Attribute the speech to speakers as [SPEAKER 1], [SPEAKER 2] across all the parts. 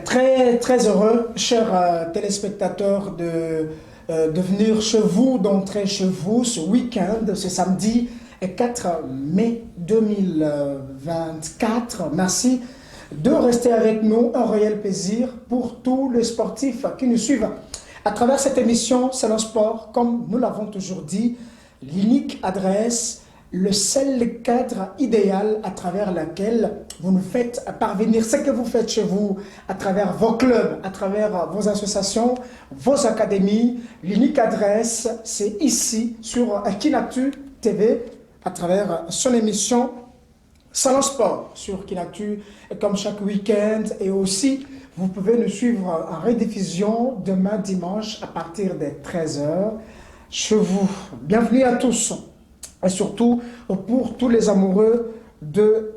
[SPEAKER 1] Très heureux, chers téléspectateurs, de venir chez vous, d'entrer chez vous ce week-end, ce samedi 4 mai 2024. Merci de rester avec nous, un réel plaisir pour tous les sportifs qui nous suivent. À travers cette émission, c'est le sport, comme nous l'avons toujours dit, l'unique adresse, le seul cadre idéal à travers lequel vous nous faites parvenir ce que vous faites chez vous, à travers vos clubs, à travers vos associations, vos académies. L'unique adresse, c'est ici, sur Kinactu TV, à travers son émission Salon Sport, sur Kinactu, comme chaque week-end. Et aussi, vous pouvez nous suivre en rediffusion demain dimanche à partir des 13 h chez vous. Bienvenue à tous. Et surtout pour tous les amoureux de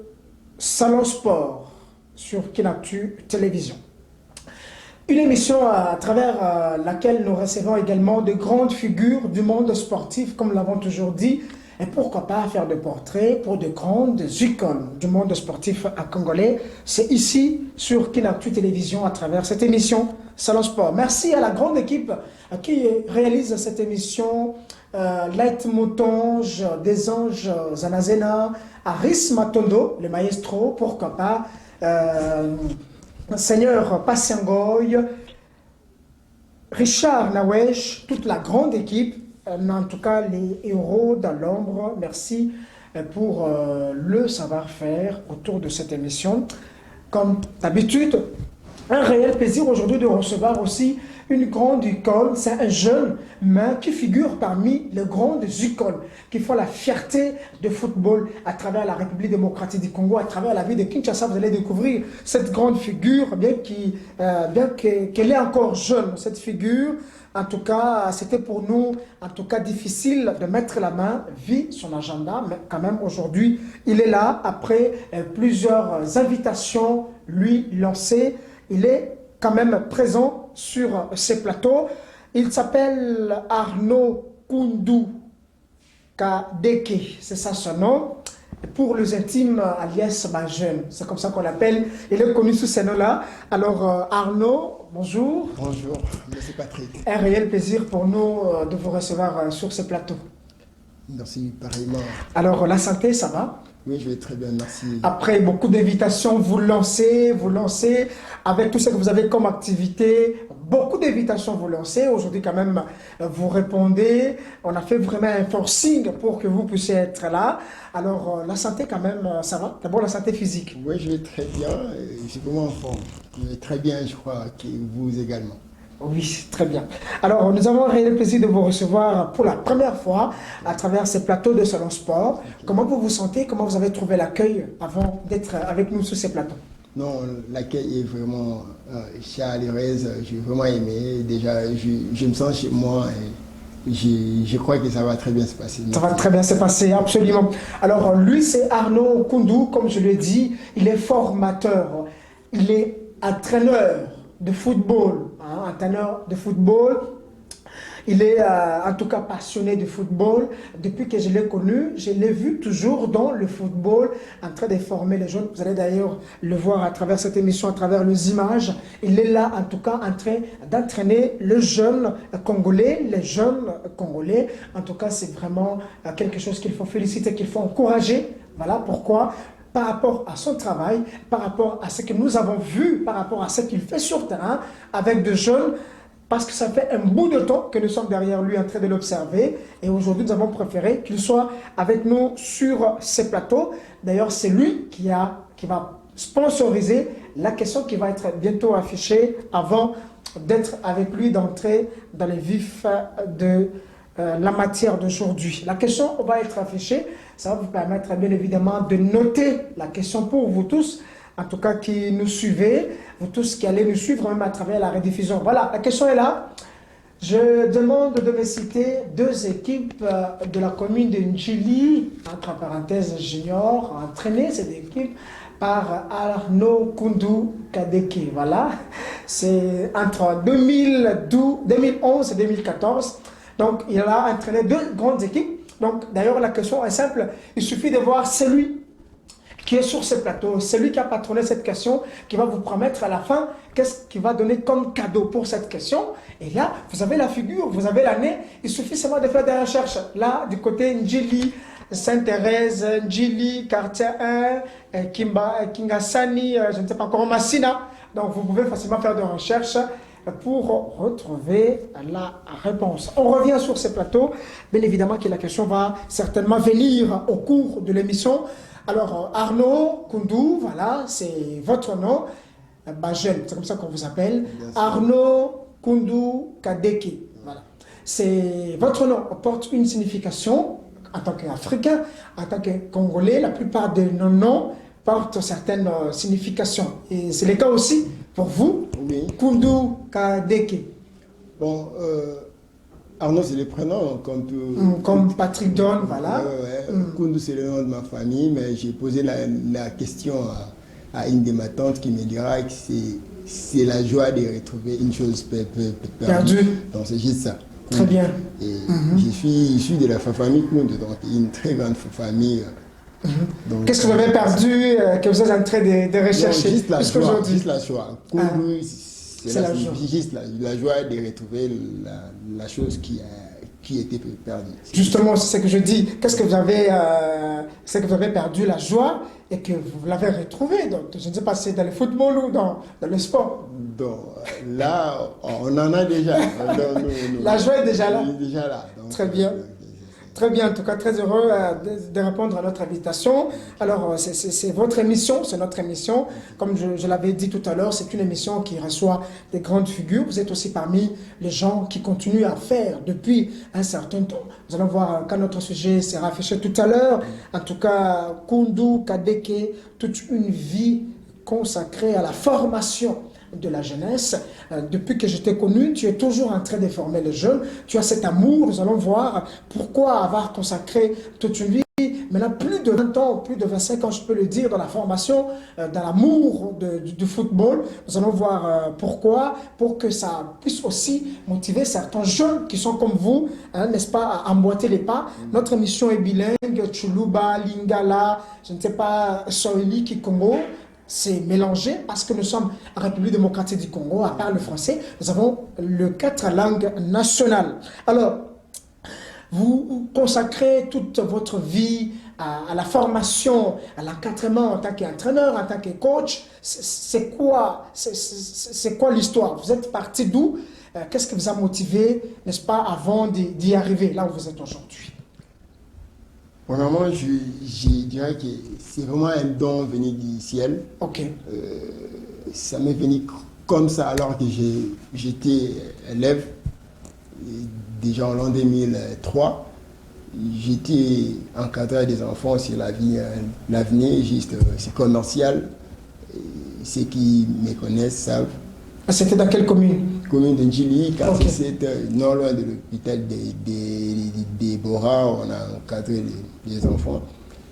[SPEAKER 1] Salon Sport sur Kinactu Télévision. Une émission à travers laquelle nous recevons également de grandes figures du monde sportif, comme nous l'avons toujours dit, et pourquoi pas faire des portraits pour de grandes icônes du monde sportif à congolais. C'est ici sur Kinactu Télévision à travers cette émission Salon Sport. Merci à la grande équipe qui réalise cette émission. Light Moutonge, des Anges Zanazena, Aris Matondo, le maestro, pourquoi pas, Seigneur Passiangoy, Richard Nawesh, toute la grande équipe, en tout cas les héros dans l'ombre. Merci pour le savoir-faire autour de cette émission. Comme d'habitude, un réel plaisir aujourd'hui de recevoir aussi une grande icône, c'est un jeune, mais qui figure parmi les grandes icônes qui font la fierté de football à travers la République démocratique du Congo, à travers la ville de Kinshasa. Vous allez découvrir cette grande figure, bien qu'elle est encore jeune, cette figure. En tout cas, c'était pour nous, en tout cas, difficile de mettre la main, vu son agenda, mais quand même aujourd'hui, il est là, après plusieurs invitations lui lancées, il est quand même présent sur ces plateaux. Il s'appelle Arnaud Koundou Kadeke, c'est ça son nom. Pour les intimes, alias Majeune, c'est comme ça qu'on l'appelle. Il est connu sous ces noms-là. Alors Arnaud, bonjour.
[SPEAKER 2] Bonjour, monsieur Patrick.
[SPEAKER 1] Un réel plaisir pour nous de vous recevoir sur ce plateau.
[SPEAKER 2] Merci, pareillement.
[SPEAKER 1] Alors la santé, ça va?
[SPEAKER 2] Oui, je vais très bien, merci.
[SPEAKER 1] Après beaucoup d'invitations, vous lancez, avec tout ce que vous avez comme activité, beaucoup d'invitations vous lancez. Aujourd'hui, quand même, vous répondez. On a fait vraiment un forcing pour que vous puissiez être là. Alors, la santé, quand même, ça va? D'abord, la santé physique.
[SPEAKER 2] Oui, je vais très bien. Je suis vraiment en forme. Je vais très bien, je crois, que vous également.
[SPEAKER 1] Oui, très bien. Alors, nous avons un réel plaisir de vous recevoir pour la première fois à travers ces plateaux de Salon Sport. Okay. Comment vous vous sentez? Comment vous avez trouvé l'accueil avant d'être avec nous sur ces plateaux?
[SPEAKER 2] Non, l'accueil est vraiment chaleureux. J'ai vraiment aimé. Déjà, je me sens chez moi et je crois que ça va très bien se passer.
[SPEAKER 1] Ça va très bien se passer, absolument. Alors, lui, c'est Arnaud Koundou, comme je l'ai dit. Il est formateur. Il est entraîneur de football, entraîneur de football. Il est en tout cas passionné de football. Depuis que je l'ai connu, je l'ai vu toujours dans le football, en train de former les jeunes. Vous allez d'ailleurs le voir à travers cette émission, à travers les images. Il est là en tout cas en train d'entraîner les jeunes Congolais, En tout cas, c'est vraiment quelque chose qu'il faut féliciter, qu'il faut encourager. Voilà pourquoi. Par rapport à son travail, par rapport à ce que nous avons vu, par rapport à ce qu'il fait sur terrain avec de jeunes, parce que ça fait un bout de temps que nous sommes derrière lui en train de l'observer. Et aujourd'hui, nous avons préféré qu'il soit avec nous sur ces plateaux. D'ailleurs, c'est lui qui va sponsoriser la question qui va être bientôt affichée avant d'être avec lui, d'entrer dans les vifs de la matière d'aujourd'hui. La question va être affichée. Ça va vous permettre bien évidemment de noter la question pour vous tous, en tout cas qui nous suivez, vous tous qui allez nous suivre même à travers la rediffusion. Voilà, la question est là. Je demande de me citer deux équipes de la commune de Ndjili, entre parenthèses junior, entraînées cette équipe par Arnaud Koundou Kadeke. Voilà, c'est entre 2011 et 2014. Donc, il a entraîné deux grandes équipes. Donc, d'ailleurs, la question est simple. Il suffit de voir celui qui est sur ce plateau, c'est lui qui a patronné cette question, qui va vous promettre à la fin qu'est-ce qu'il va donner comme cadeau pour cette question. Et là, vous avez la figure, vous avez l'année, il suffit seulement de faire des recherches. Là, du côté Njili, Sainte-Thérèse, Njili, Quartier 1, Kingasani, je ne sais pas encore, Massina. Donc, vous pouvez facilement faire des recherches pour retrouver la réponse. On revient sur ce plateau. Bien évidemment que la question va certainement venir au cours de l'émission. Alors, Arnaud Koundou, voilà, c'est votre nom. Jeune, c'est comme ça qu'on vous appelle. Arnaud Koundou Kadeke. Voilà. C'est votre nom porte une signification en tant qu'Africain, en tant que Congolais. La plupart de nos noms portent certaines significations. Et c'est le cas aussi pour vous,
[SPEAKER 2] Oui.
[SPEAKER 1] Koundou Kadeke.
[SPEAKER 2] Bon, Arnaud, c'est le prénom qu'on peut...
[SPEAKER 1] Comme Patrick Don, voilà.
[SPEAKER 2] Koundou, c'est le nom de ma famille, mais j'ai posé la question à une de ma tantes qui me dira que c'est la joie de retrouver une chose perdue. Donc c'est juste ça.
[SPEAKER 1] Très bien.
[SPEAKER 2] Et je suis issu de la famille Koundou, donc une très grande famille.
[SPEAKER 1] Qu'est-ce que vous avez perdu, que vous êtes en train de rechercher?
[SPEAKER 2] Non, juste la joie. Koundou, c'est juste la joie de retrouver la chose qui était perdue.
[SPEAKER 1] Justement, c'est ce que je dis. Qu'est-ce que vous avez, perdu la joie et que vous l'avez retrouvée? Donc, je ne sais pas si c'est dans le football ou dans le sport.
[SPEAKER 2] Donc là, on en a déjà.
[SPEAKER 1] La joie est déjà là.
[SPEAKER 2] Déjà là. Donc,
[SPEAKER 1] très bien. Très bien, en tout cas, très heureux de répondre à notre invitation. Alors, c'est votre émission, c'est notre émission. Comme je l'avais dit tout à l'heure, c'est une émission qui reçoit des grandes figures. Vous êtes aussi parmi les gens qui continuent à faire depuis un certain temps. Nous allons voir quand notre sujet sera affiché tout à l'heure. En tout cas, Koundou Kadeke, toute une vie consacrée à la formation de la jeunesse. Depuis que je t'ai connu, tu es toujours en train de former les jeunes. Tu as cet amour. Nous allons voir pourquoi avoir consacré toute une vie, maintenant plus de 20 ans, plus de 25 ans, je peux le dire, dans la formation, dans l'amour du football. Nous allons voir pourquoi, pour que ça puisse aussi motiver certains jeunes qui sont comme vous, hein, n'est-ce pas, à emboîter les pas. Notre émission est bilingue, Tchoulouba, Lingala, je ne sais pas, Swahili, Kikongo. C'est mélangé parce que nous sommes en République démocratique du Congo, à part le français, nous avons les 4 langues nationales. Alors, vous consacrez toute votre vie à la formation, à l'encadrement en tant qu'entraîneur, en tant que coach. C'est quoi l'histoire? Vous êtes parti d'où? Qu'est-ce qui vous a motivé, n'est-ce pas, avant d'y arriver, là où vous êtes aujourd'hui?
[SPEAKER 2] Premièrement, je dirais que c'est vraiment un don venu du ciel.
[SPEAKER 1] Ok.
[SPEAKER 2] Ça m'est venu comme ça alors que j'étais élève, déjà en l'an 2003. J'étais encadré des enfants sur l'avenir, juste c'est commercial. Ceux qui me connaissent savent.
[SPEAKER 1] C'était dans quelle commune?
[SPEAKER 2] Commune de Njili, quartier 7, non loin de l'hôpital des Bora, on a encadré les enfants.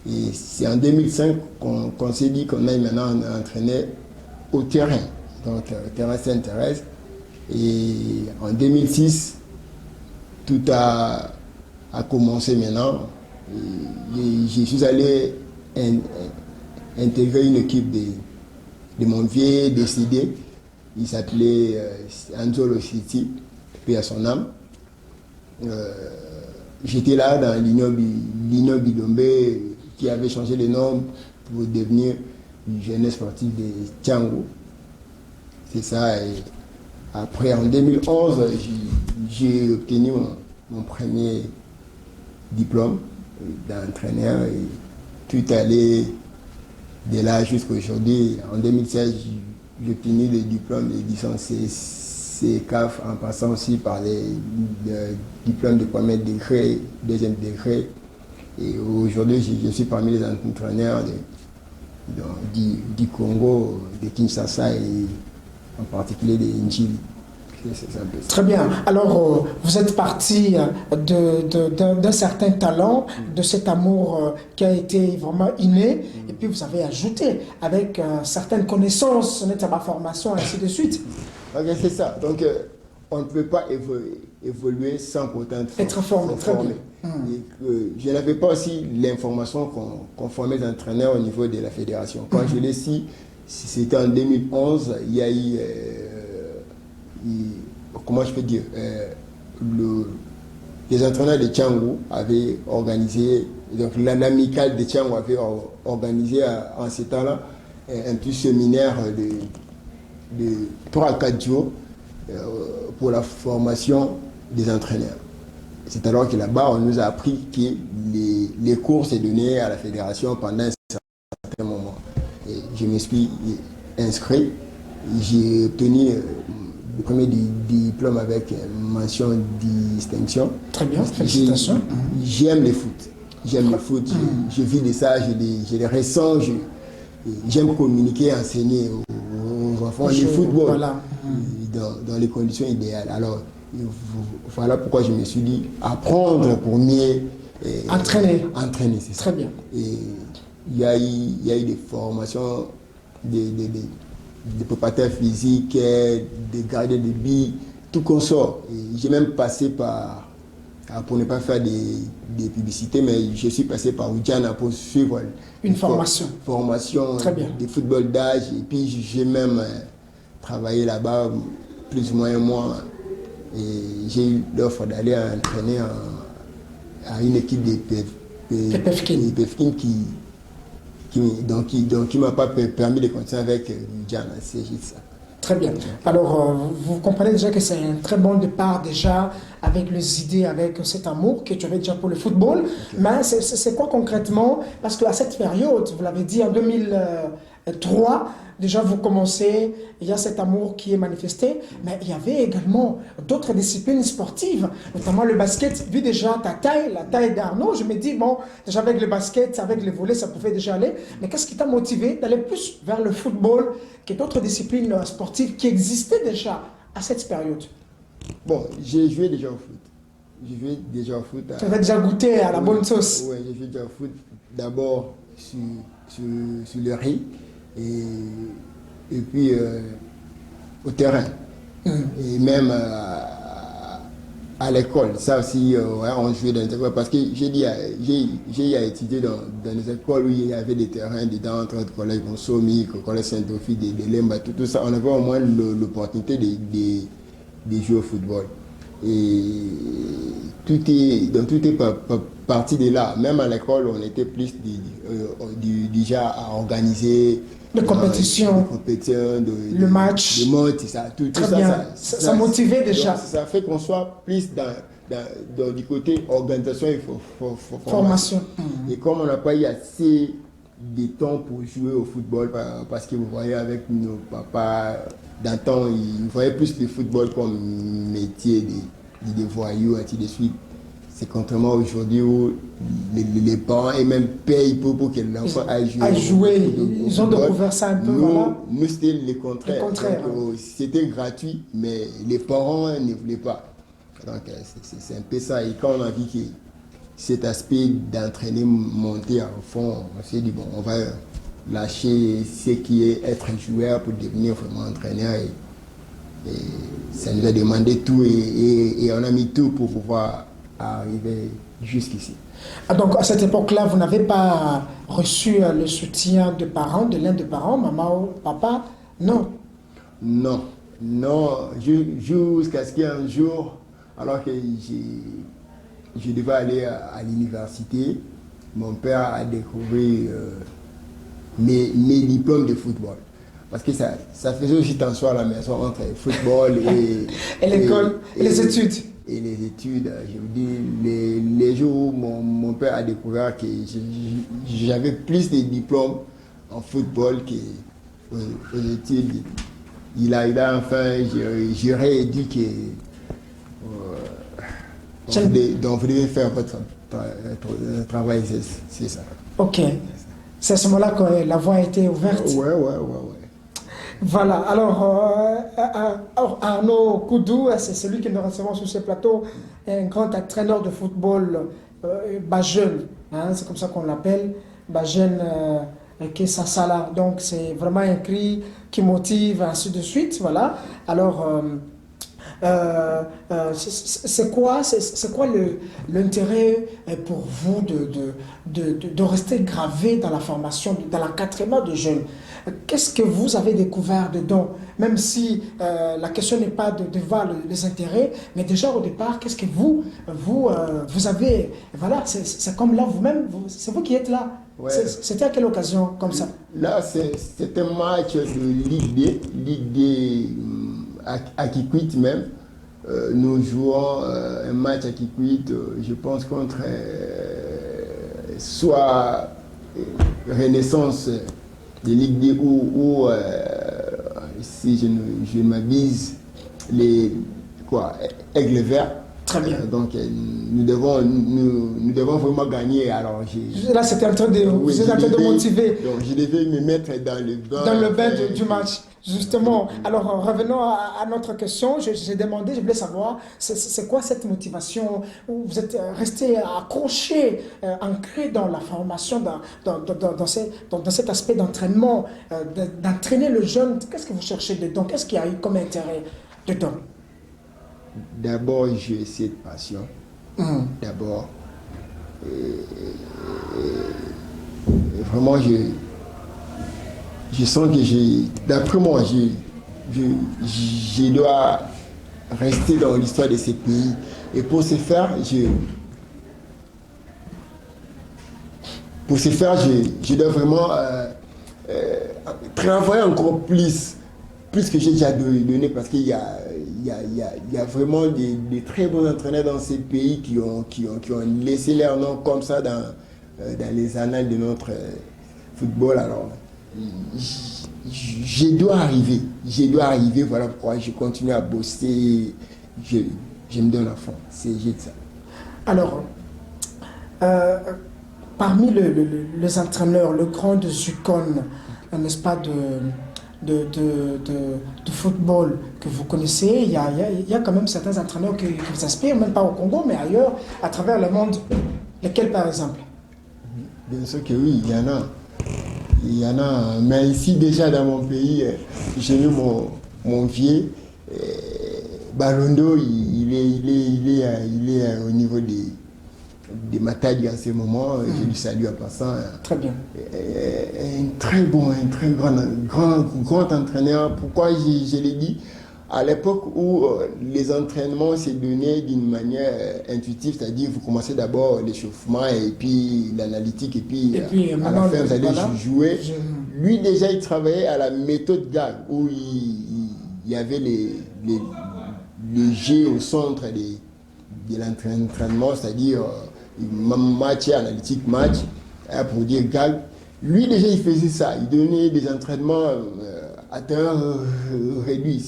[SPEAKER 2] Et c'est en 2005 qu'on s'est dit qu'on aille maintenant entraîner au terrain, donc au terrain Sainte-Thérèse. Et en 2006, tout a commencé maintenant. Je suis allé intégrer une équipe de mon vieux décédé. Il s'appelait Anzolo City, paix à son âme. J'étais là dans l'Union Bidombe qui avait changé le nom pour devenir une jeunesse sportive de Tiango. C'est ça. Et après, en 2011, j'ai obtenu mon premier diplôme d'entraîneur. Et tout allait de là jusqu'à aujourd'hui. En 2016, j'ai obtenu le diplôme de licence CCAF en passant aussi par les diplômes de premier degré, deuxième degré. Et aujourd'hui, je suis parmi les entraîneurs du Congo, de Kinshasa et en particulier de Njili.
[SPEAKER 1] Très bien. Alors, vous êtes parti d'un certain talent, de cet amour qui a été vraiment inné, et puis vous avez ajouté avec certaines connaissances, notamment ma formation, ainsi de suite.
[SPEAKER 2] Ok, c'est ça. Donc, on ne peut pas évoluer sans pourtant
[SPEAKER 1] être formé. Très bien.
[SPEAKER 2] Et que je n'avais pas aussi l'information qu'on formait les entraîneurs au niveau de la fédération. Quand je l'ai su, c'était en 2011, il y a eu, comment je peux dire, les entraîneurs de Tchangou avaient organisé, donc l'amicale de Tchangou avait organisé en ce temps-là un petit séminaire de 3 à 4 jours pour la formation des entraîneurs. C'est alors que là-bas, on nous a appris que les cours s'est donné à la fédération pendant un certain moment. Et je me suis inscrit, j'ai obtenu le premier diplôme avec mention distinction.
[SPEAKER 1] Très bien, félicitations.
[SPEAKER 2] J'aime le foot. J'aime le foot, je vis de ça, je les ressens, j'aime communiquer, enseigner aux enfants le football
[SPEAKER 1] voilà.
[SPEAKER 2] dans les conditions idéales. Alors, voilà pourquoi je me suis dit apprendre pour mieux
[SPEAKER 1] entraîner,
[SPEAKER 2] c'est ça.
[SPEAKER 1] Très bien.
[SPEAKER 2] Et il y a eu des formations des préparateurs physiques, des gardiens de but, tout qu'on sort. J'ai même passé par, pour ne pas faire des publicités, mais je suis passé par Oudjana pour suivre
[SPEAKER 1] une formation
[SPEAKER 2] très bien. De football d'âge. Et puis j'ai même travaillé là-bas plus ou moins un mois. Et j'ai eu l'offre d'aller entraîner à une équipe de PFKIN qui m'a pas permis de continuer avec Oudjana. C'est juste ça.
[SPEAKER 1] Très bien. Alors, vous comprenez déjà que c'est un très bon départ déjà avec les idées, avec cet amour que tu avais déjà pour le football. Okay. Mais c'est quoi concrètement? Parce qu'à cette période, vous l'avez dit, en 2003, déjà vous commencez, il y a cet amour qui est manifesté, mais il y avait également d'autres disciplines sportives, notamment le basket. Vu déjà ta taille, la taille d'Arnaud, je me dis, bon, déjà avec le basket, avec le volley, ça pouvait déjà aller. Mais qu'est-ce qui t'a motivé d'aller plus vers le football que d'autres disciplines sportives qui existaient déjà à cette période?
[SPEAKER 2] Bon, j'ai joué déjà au foot. J'ai joué déjà au foot.
[SPEAKER 1] Tu avais déjà goûté à la bonne sauce?
[SPEAKER 2] Oui, j'ai joué déjà au foot. D'abord sur le riz et puis au terrain. Et même à l'école. Ça aussi, ouais, on jouait dans les écoles. Parce que j'ai étudié dans des écoles où il y avait des terrains dedans, entre le collège Bonsomi, le collège Saint-Ophie, des Lemba, tout ça. On avait au moins l'opportunité de jouer au football. Et tout est parti de là. Même à l'école, on était plus déjà à organiser
[SPEAKER 1] de compétition, le match,
[SPEAKER 2] ça,
[SPEAKER 1] ça motivait déjà.
[SPEAKER 2] Ça fait qu'on soit plus dans du côté organisation et
[SPEAKER 1] formation.
[SPEAKER 2] Et comme on n'a pas eu assez de temps pour jouer au football, parce que vous voyez avec nos papas d'antan, ils voyaient plus le football comme métier de voyous, ainsi de suite. C'est contrairement aujourd'hui où les parents et même payent pour que l'enfant aille jouer.
[SPEAKER 1] Ils ont découvert ça un peu.
[SPEAKER 2] Nous c'était le contraire. C'était gratuit, mais les parents ne voulaient pas. Donc c'est un peu ça. Et quand on a vu que cet aspect d'entraîner monter à fond, on s'est dit, bon, on va lâcher ce qui est être joueur pour devenir vraiment entraîneur. Et ça nous a demandé tout et on a mis tout pour pouvoir arriver jusqu'ici.
[SPEAKER 1] Ah, donc à cette époque-là, vous n'avez pas reçu le soutien de parents, de l'un des parents, maman ou papa? Non.
[SPEAKER 2] Non. Jusqu'à ce qu'un jour, alors que je devais aller à l'université, mon père a découvert mes diplômes de football. Parce que ça faisait aussi tension à la maison entre le football
[SPEAKER 1] et l'école, et les études.
[SPEAKER 2] Et les études, je vous dis, les jours où mon père a découvert que j'avais plus de diplômes en football qu'aux études, il a enfin, j'ai rééduqué. Donc vous devez faire votre travail, c'est ça.
[SPEAKER 1] Ok. C'est à ce moment-là que la voie a été ouverte.
[SPEAKER 2] Ouais.
[SPEAKER 1] Voilà, alors Arnaud Koudou, c'est celui qui nous recevons sur ce plateau, un grand entraîneur de football Bajeune, hein, c'est comme ça qu'on l'appelle, Bajeune Kessasala. Donc c'est vraiment un cri qui motive, ainsi de suite. Voilà. Alors C'est quoi, l'intérêt pour vous de rester gravé dans la formation, dans l'encadrement de jeunes? Qu'est-ce que vous avez découvert dedans? Même si la question n'est pas de voir les intérêts, mais déjà au départ, qu'est-ce que vous avez? Voilà, c'est comme là vous-même, c'est vous qui êtes là.
[SPEAKER 2] Ouais.
[SPEAKER 1] C'était à quelle occasion comme ça?
[SPEAKER 2] Là, c'est un match de Ligue D à Kikwit même. Nous jouons un match à Kikwit, je pense, contre soit Renaissance de Ligue D ou si je ne m'abuse, Aigle Vert.
[SPEAKER 1] Très bien.
[SPEAKER 2] Donc nous devons vraiment gagner. Alors,
[SPEAKER 1] là, c'était en train de vous êtes en train de motiver.
[SPEAKER 2] Donc je devais me mettre dans le bain.
[SPEAKER 1] Dans le bain du match. Justement, alors revenons à notre question. J'ai demandé, je voulais savoir, c'est quoi cette motivation où vous êtes resté accroché, ancré dans la formation, dans cet aspect d'entraînement, d'entraîner le jeune. Qu'est-ce que vous cherchez dedans? Qu'est-ce qu'il y a eu comme intérêt dedans?
[SPEAKER 2] D'abord, j'ai cette passion. D'abord, vraiment, je sens que d'après moi, je dois rester dans l'histoire de ces pays. Et pour ce faire, je dois vraiment travailler encore plus que j'ai déjà donné, parce qu'il y a vraiment des très bons entraîneurs dans ces pays qui ont laissé leur nom comme ça dans les annales de notre football. Alors, je dois arriver, voilà pourquoi je continue à bosser, je me donne à fond, c'est juste ça. Alors,
[SPEAKER 1] parmi les entraîneurs, le grand de Zucon, n'est-ce pas, de football que vous connaissez, il y a quand même certains entraîneurs qui vous inspirent, même pas au Congo, mais ailleurs, à travers le monde. Lesquels, par exemple?
[SPEAKER 2] Bien sûr que oui, il y en a, mais ici déjà dans mon pays, j'ai eu mon vieux, Barondo, il est au niveau des Matadi en ce moment, je lui salue en passant.
[SPEAKER 1] Très bien.
[SPEAKER 2] Un très grand entraîneur. Pourquoi je l'ai dit? À l'époque où les entraînements se donnaient d'une manière intuitive, c'est-à-dire vous commencez d'abord l'échauffement et puis l'analytique et puis à la fin vous allez jouer. Lui déjà il travaillait à la méthode GAG où il y avait les jeux au centre de l'entraînement, c'est-à-dire match et analytique match pour dire GAG. Lui déjà il faisait ça, il donnait des entraînements à temps réduit.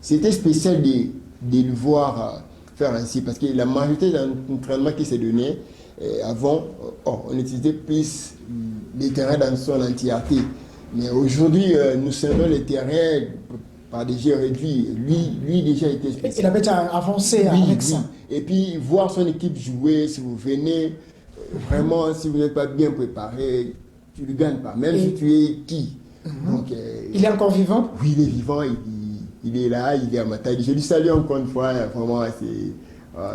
[SPEAKER 2] C'était spécial de le voir faire ainsi, parce que la majorité des entraînements qui s'est donné avant, on utilisait plus les terrains dans son entièreté. Mais aujourd'hui, nous servons les terrains par des jeux réduits. Lui déjà était spécial.
[SPEAKER 1] Il avait déjà avancé avec ça.
[SPEAKER 2] Et puis, voir son équipe jouer, si vous venez, vraiment, si vous n'êtes pas bien préparé, tu ne le gagnes pas, même si tu es qui. Donc,
[SPEAKER 1] il est encore vivant?
[SPEAKER 2] Oui, il est vivant, il est là, il est à Matadi. Je lui salue encore une fois, vraiment,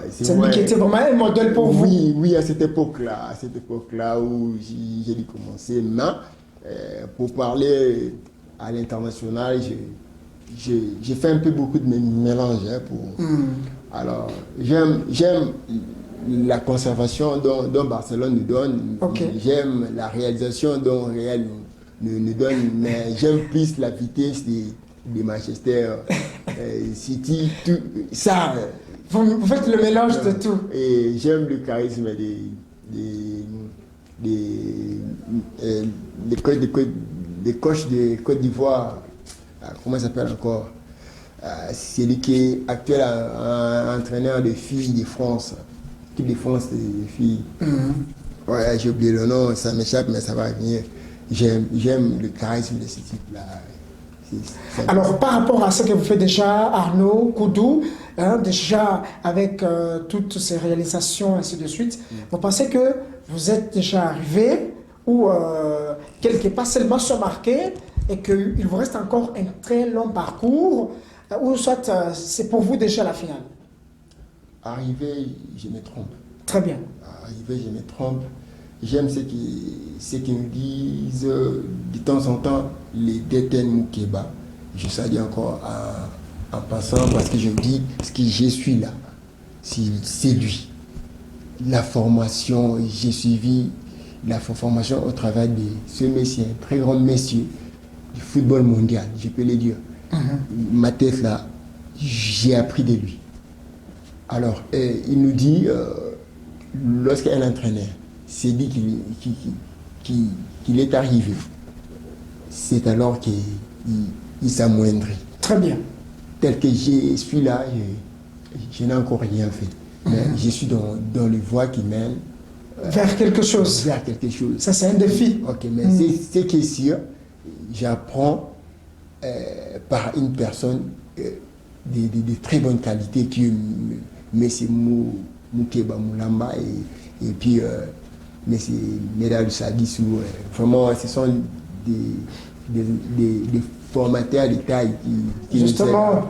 [SPEAKER 1] c'est lui qui était vraiment un modèle pour vous.
[SPEAKER 2] Oui, à cette époque-là où j'ai dû commencer. Mais pour parler à l'international, j'ai fait un peu beaucoup de mélange. Alors, j'aime la conservation dont Barcelone nous donne.
[SPEAKER 1] Okay.
[SPEAKER 2] J'aime la réalisation dont Real nous donne, mais j'aime plus la vitesse de Manchester City. Tout, ça.
[SPEAKER 1] Vous faites le mélange de tout.
[SPEAKER 2] Et j'aime le charisme des coachs de Côte d'Ivoire. Comment ça s'appelle encore? C'est lui qui est actuel entraîneur de filles de France. L'équipe de France des filles. Ouais, j'ai oublié le nom, ça m'échappe, mais ça va venir. J'aime le charisme de ce type-là.
[SPEAKER 1] Alors, par rapport à ce que vous faites déjà, Arnaud Koudou, déjà avec toutes ces réalisations, ainsi de suite, vous pensez que vous êtes déjà arrivé ou quelques pas seulement sont marqués et qu'il vous reste encore un très long parcours ou soit c'est pour vous déjà la finale?
[SPEAKER 2] Arrivé, je me trompe.
[SPEAKER 1] Très bien.
[SPEAKER 2] Arrivé, je me trompe. J'aime ce qu'ils me disent de temps en temps, les Deten Moukeba. Je salue encore en passant parce que je me dis, ce que je suis là, c'est lui. La formation, j'ai suivi la formation au travers de ce monsieur, un très grand monsieur du football mondial, je peux le dire. Ma tête là, j'ai appris de lui. Alors, il nous dit, lorsqu'un entraîneur s'est dit qu'il est arrivé, c'est alors qu'il s'amoindrit.
[SPEAKER 1] Très bien.
[SPEAKER 2] Tel que je suis là, je n'ai encore rien fait. Mais je suis dans les voies qui mènent
[SPEAKER 1] vers quelque chose.
[SPEAKER 2] Vers quelque chose.
[SPEAKER 1] Ça, c'est un défi.
[SPEAKER 2] Ok, mais c'est que sûr, j'apprends par une personne de très bonne qualité qui est M. Moukeba Moulamba et puis M. Medal Sadissou. Vraiment, ce sont des formateurs de taille qui
[SPEAKER 1] Justement,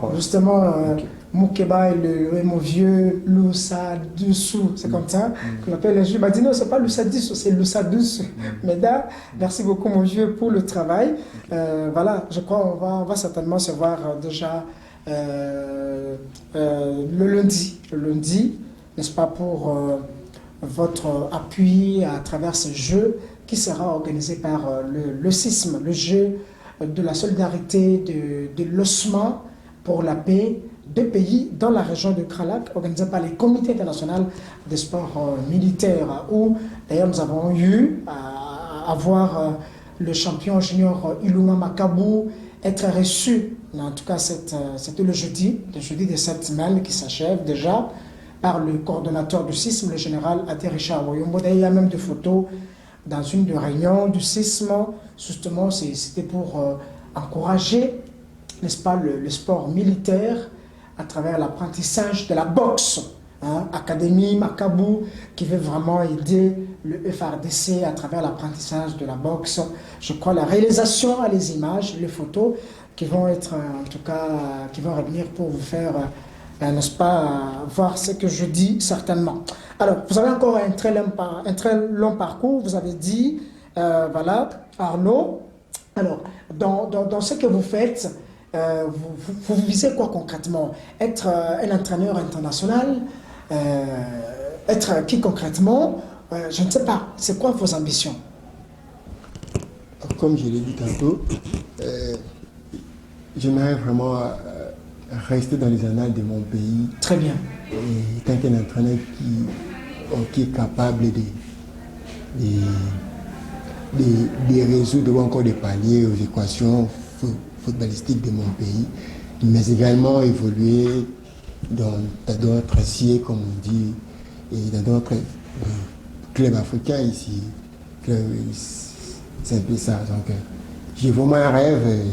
[SPEAKER 1] Moukeba est mon vieux Loussa Dessous, c'est comme ça qu'on appelle. Je m'a dit non, c'est pas Loussa Dessous, c'est Loussa Dessous. Meda, merci beaucoup mon vieux pour le travail. Voilà, je crois on va certainement se voir déjà le lundi, n'est-ce pas, pour votre appui à travers ce jeu qui sera organisé par le CISM, le jeu de la solidarité, de l'ossement pour la paix, deux pays dans la région de Kralak, organisé par les comités internationaux des sports militaires, où d'ailleurs nous avons eu à voir le champion junior Ilunga Makabu être reçu, en tout cas c'était le jeudi de cette semaine qui s'achève déjà, par le coordonnateur du CISM, le général Ate Richard Woyombo. D'ailleurs, il y a même des photos dans une des réunions du CISM. Justement, c'était pour encourager, n'est-ce pas, le sport militaire à travers l'apprentissage de la boxe. Académie Makabu qui veut vraiment aider le FRDC à travers l'apprentissage de la boxe. Je crois la réalisation à les images, les photos qui vont être, en tout cas, qui vont revenir pour vous faire, n'est-ce pas, voir ce que je dis certainement. Alors, vous avez encore un très long parcours, vous avez dit, voilà, Arnaud. Alors, dans ce que vous faites, vous visez quoi concrètement? Être un entraîneur international? Être qui concrètement? Je ne sais pas. C'est quoi vos ambitions?
[SPEAKER 2] Comme je l'ai dit tantôt, j'aimerais vraiment rester dans les annales de mon pays.
[SPEAKER 1] Très bien.
[SPEAKER 2] Et tant qu'un entraîneur qui est capable de résoudre ou encore de pallier aux équations footballistiques de mon pays, mais également évoluer dans d'autres sièges, comme on dit, et dans d'autres clubs africains ici. C'est un peu ça. Donc, j'ai vraiment un rêve.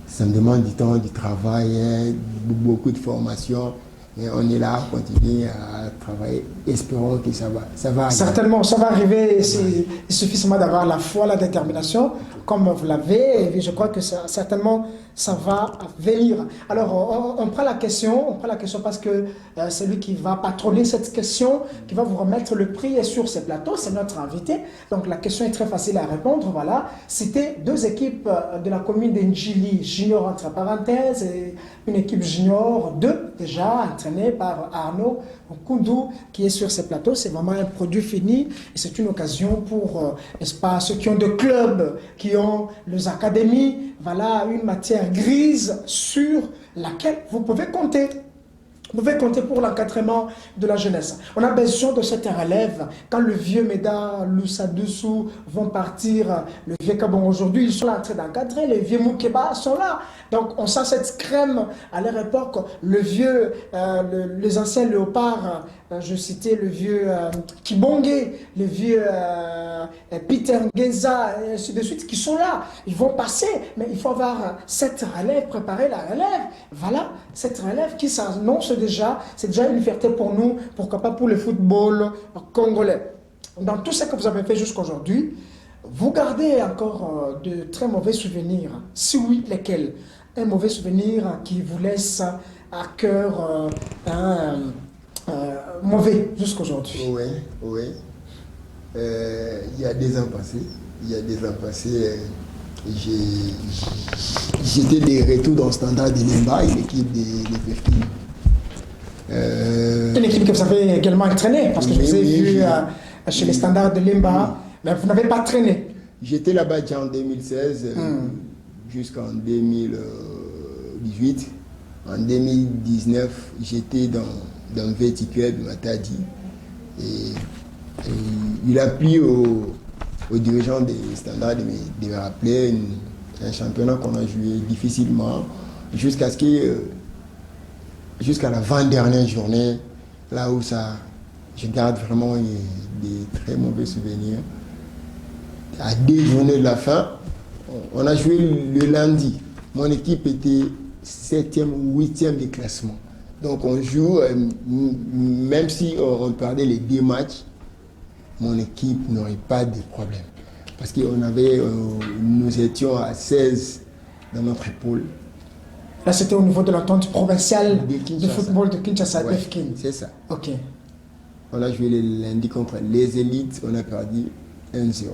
[SPEAKER 2] Ça me demande du temps, du travail, beaucoup de formation. Et on est là, on continue à travailler, espérons que ça va arriver.
[SPEAKER 1] Certainement, ça va arriver. Il suffit seulement d'avoir la foi, la détermination, comme vous l'avez. Et je crois que certainement, ça va venir. Alors, on prend la question parce que celui qui va patronner cette question, qui va vous remettre le prix est sur ce plateau, c'est notre invité. Donc, la question est très facile à répondre. Voilà. C'était deux équipes de la commune d'Njili, junior entre parenthèses, et une équipe junior 2, déjà entraînée par Arnaud Koundou, qui est sur ce plateau. C'est vraiment un produit fini et c'est une occasion pour, n'est-ce pas, ceux qui ont des clubs, qui ont les académies, voilà, une matière grise sur laquelle vous pouvez compter. Vous pouvez compter pour l'encadrement de la jeunesse. On a besoin de cette relève. Quand le vieux Meda, Loussa Dessous vont partir, le vieux Kabon aujourd'hui, ils sont là en train d'encadrer, les vieux Moukeba sont là. Donc on sent cette crème à leur époque. Le vieux, les anciens léopards, je citais le vieux Kibonge, le vieux Peter Ngeza, et ainsi de suite, qui sont là. Ils vont passer, mais il faut avoir cette relève, préparer la relève. Voilà, cette relève qui s'annonce déjà, c'est déjà une fierté pour nous, pourquoi pas pour le football congolais. Dans tout ce que vous avez fait jusqu'aujourd'hui, vous gardez encore de très mauvais souvenirs. Si oui, lesquels? un mauvais souvenir qui vous laisse à cœur mauvais jusqu'aujourd'hui?
[SPEAKER 2] Oui, oui. Il y a des ans passés, j'étais de retour dans le Standard de Limba, une équipe de Pékin.
[SPEAKER 1] Une équipe que vous avez également entraînée, parce que je vous ai vu chez les Standards de Limba, mais vous n'avez pas traîné.
[SPEAKER 2] J'étais là-bas déjà en 2016 jusqu'en 2018. En 2019, j'étais dans le VTQL de Matadi. Et il a plu aux dirigeants des Standards de me rappeler un championnat qu'on a joué difficilement jusqu'à la 20e journée, là où je garde vraiment des très mauvais souvenirs. À 2 journées de la fin, on a joué le lundi. Mon équipe était 7e ou 8e du classement. Donc on joue, même si on perdait les 2 matchs, mon équipe n'aurait pas de problème. Parce que nous étions à 16 dans notre épaule.
[SPEAKER 1] Là, c'était au niveau de l'entente provinciale de football de Kinshasa,
[SPEAKER 2] ouais,
[SPEAKER 1] FKIN.
[SPEAKER 2] C'est ça.
[SPEAKER 1] Ok.
[SPEAKER 2] On a joué le lundi contre les élites, on a perdu 1-0.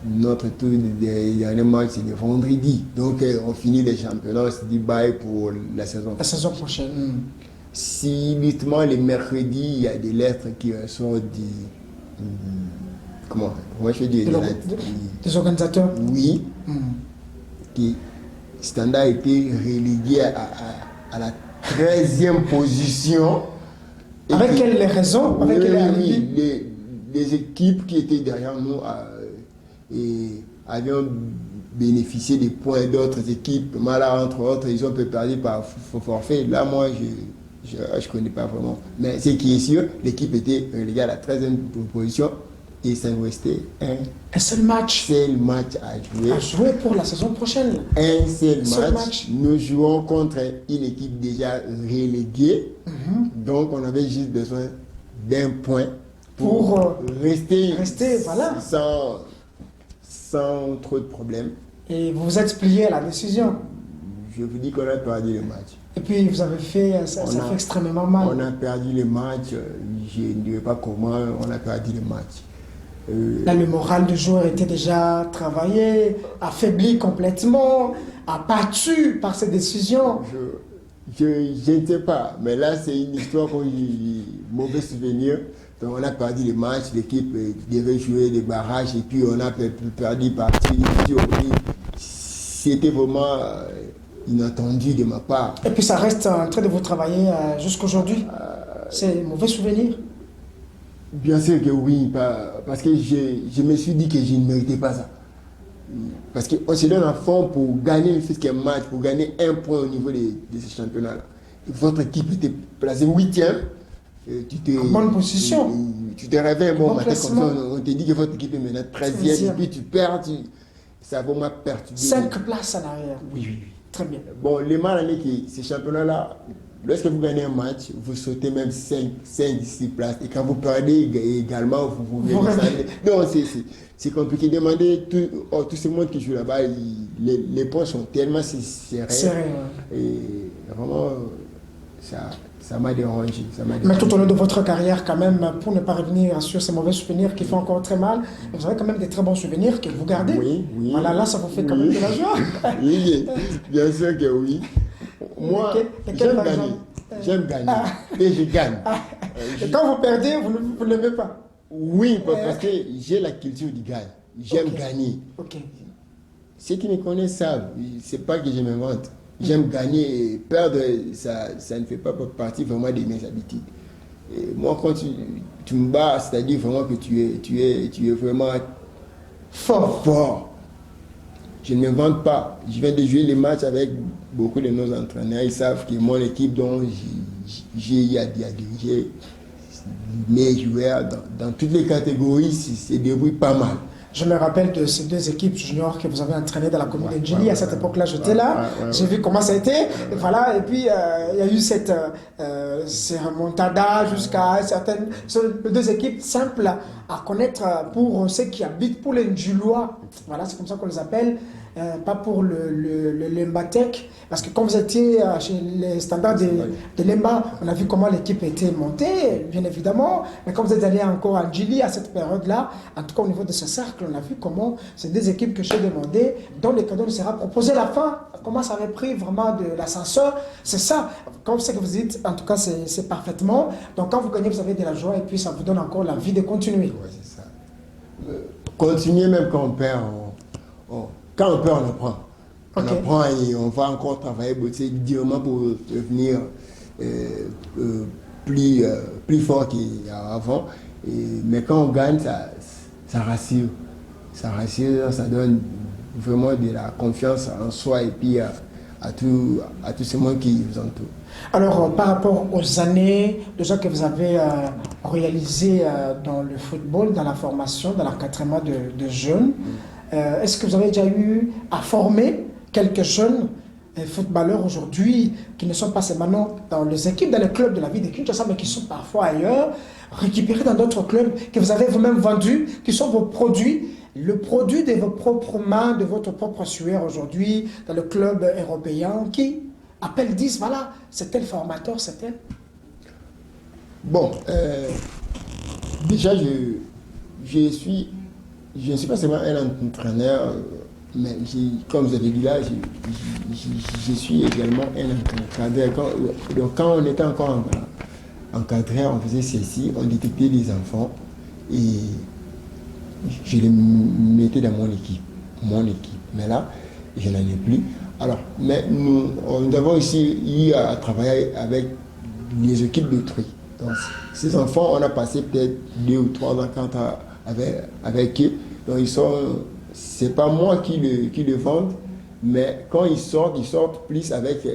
[SPEAKER 2] Notre tour de dernier match, c'est le vendredi. Donc, on finit les championnats, on se dit bye pour la saison prochaine.
[SPEAKER 1] La saison prochaine.
[SPEAKER 2] Si, uniquement les mercredis, il y a des lettres qui sortent comment je dis
[SPEAKER 1] des organisateurs.
[SPEAKER 2] Oui. Qui Standard a été relégué à la 13e position.
[SPEAKER 1] Avec quelles raisons? Avec
[SPEAKER 2] les équipes qui étaient derrière nous avaient bénéficié des points d'autres équipes. Malheureusement, entre autres, ils ont perdu par forfait. Là, moi, je ne connais pas vraiment. Mais ce qui est sûr, l'équipe était reléguée à la 13e position. Et ça nous restait
[SPEAKER 1] un seul match
[SPEAKER 2] à jouer.
[SPEAKER 1] À jouer pour la saison prochaine.
[SPEAKER 2] Un seul match. Nous jouons contre une équipe déjà reléguée. Donc on avait juste besoin d'un point pour rester
[SPEAKER 1] voilà.
[SPEAKER 2] sans trop de problèmes.
[SPEAKER 1] Et vous vous êtes plié à la décision.
[SPEAKER 2] Je vous dis qu'on a perdu le match.
[SPEAKER 1] Et puis vous avez fait, ça fait extrêmement mal.
[SPEAKER 2] On a perdu le match, je ne dirais pas comment, on a perdu le match.
[SPEAKER 1] Là, le moral du joueur était déjà travaillé, affaibli complètement, abattu par cette décision.
[SPEAKER 2] Je ne sais pas, mais là, c'est une histoire qu'on mauvais souvenir. Donc, on a perdu le match, l'équipe devait jouer des barrages et puis on a perdu partie. C'était vraiment inattendu de ma part.
[SPEAKER 1] Et puis ça reste en train de vous travailler jusqu'aujourd'hui. C'est un mauvais souvenir.
[SPEAKER 2] Bien sûr que oui, parce que je me suis dit que je ne méritais pas ça. Parce qu'on se donne à fond pour gagner le fiscal match, pour gagner un point au niveau de ce championnat-là. Votre équipe était placée 8e.
[SPEAKER 1] En bonne position.
[SPEAKER 2] Tu te réveilles un bon matin comme ça, on te dit que votre équipe est maintenant 13e, et puis tu perds, ça va vraiment perturber.
[SPEAKER 1] 5 places en arrière.
[SPEAKER 2] Oui.
[SPEAKER 1] Très bien.
[SPEAKER 2] Bon, le mal est que ces championnats-là, lorsque vous gagnez un match, vous sautez même 5, 6 places. Et quand vous perdez également, vous descendez. Non, c'est compliqué. Demandez tout ce monde qui joue là-bas, les points sont tellement serrés. Et vraiment, ça m'a dérangé.
[SPEAKER 1] Mais tout au long de votre carrière, quand même, pour ne pas revenir sur ces mauvais souvenirs qui font encore très mal, vous avez quand même des très bons souvenirs que vous gardez.
[SPEAKER 2] Oui.
[SPEAKER 1] Voilà, là, ça vous fait quand même de la joie.
[SPEAKER 2] Oui, bien sûr que oui. Moi, j'aime gagner. Et je gagne.
[SPEAKER 1] Et quand vous perdez, vous ne l'aimez pas?
[SPEAKER 2] Oui, parce que j'ai la culture du gagne. J'aime gagner. Ceux qui me connaissent savent, c'est pas que je m'invente. J'aime gagner et perdre, ça ne fait pas partie vraiment de mes habitudes. Et moi, quand tu me bats, c'est-à-dire vraiment que tu es vraiment fort. Je ne m'invente pas. Je viens de jouer les matchs avec beaucoup de nos entraîneurs. Ils savent que mon équipe dont j'ai à diriger mes joueurs dans toutes les catégories se débrouille pas mal.
[SPEAKER 1] Je me rappelle de ces deux équipes juniors que vous avez entraînées dans la commune de Djili. À cette époque-là, j'étais là. J'ai vu comment ça a été. Et voilà. Et puis, il y a eu ces remontadas jusqu'à certaines... Ce sont deux équipes simples à connaître pour ceux qui habitent, pour les Ndjulois. Voilà, c'est comme ça qu'on les appelle. Pas pour le Mbatek, parce que quand vous étiez chez les standards de l'EMBA, on a vu comment l'équipe était montée, bien évidemment, mais quand vous êtes allé encore à Djili à cette période-là, en tout cas au niveau de ce cercle, on a vu comment ces deux équipes que j'ai demandé, dont les cadeaux nous sera proposé à la fin, comment ça avait pris vraiment de l'ascenseur, c'est ça, comme ce que vous dites, en tout cas c'est parfaitement, donc quand vous gagnez, vous avez de la joie et puis ça vous donne encore l'envie de continuer.
[SPEAKER 2] Oui, c'est ça. Continuer même quand on perd, quand on perd, on apprend. On apprend et on va encore travailler durement pour devenir plus fort qu'avant. Mais quand on gagne, ça rassure. Ça rassure, ça donne vraiment de la confiance en soi et puis à tout ce monde qui vous entoure.
[SPEAKER 1] Alors, par rapport aux années déjà que vous avez réalisées dans le football, dans la formation, dans l'encadrement de jeunes, est-ce que vous avez déjà eu à former quelques jeunes footballeurs aujourd'hui qui ne sont pas seulement dans les équipes, dans les clubs de la ville de Kinshasa, mais qui sont parfois ailleurs, récupérés dans d'autres clubs que vous avez vous-même vendus, qui sont vos produits, le produit de vos propres mains, de votre propre sueur aujourd'hui, dans le club européen, qui appellent, disent, voilà, c'est tel formateur, c'est tel.
[SPEAKER 2] Bon, déjà, je ne suis pas seulement un entraîneur, mais comme vous avez dit là, je suis également un encadreur. Donc quand on était encore encadreur, on faisait ceci, on détectait les enfants et je les mettais dans mon équipe. Mais là, je n'en ai plus. Alors, mais nous avons aussi eu à travailler avec les équipes d'autrui. Donc, ces enfants, on a passé peut-être 2 ou 3 ans avec eux. Donc, c'est pas moi qui le vende, mais quand ils sortent plus avec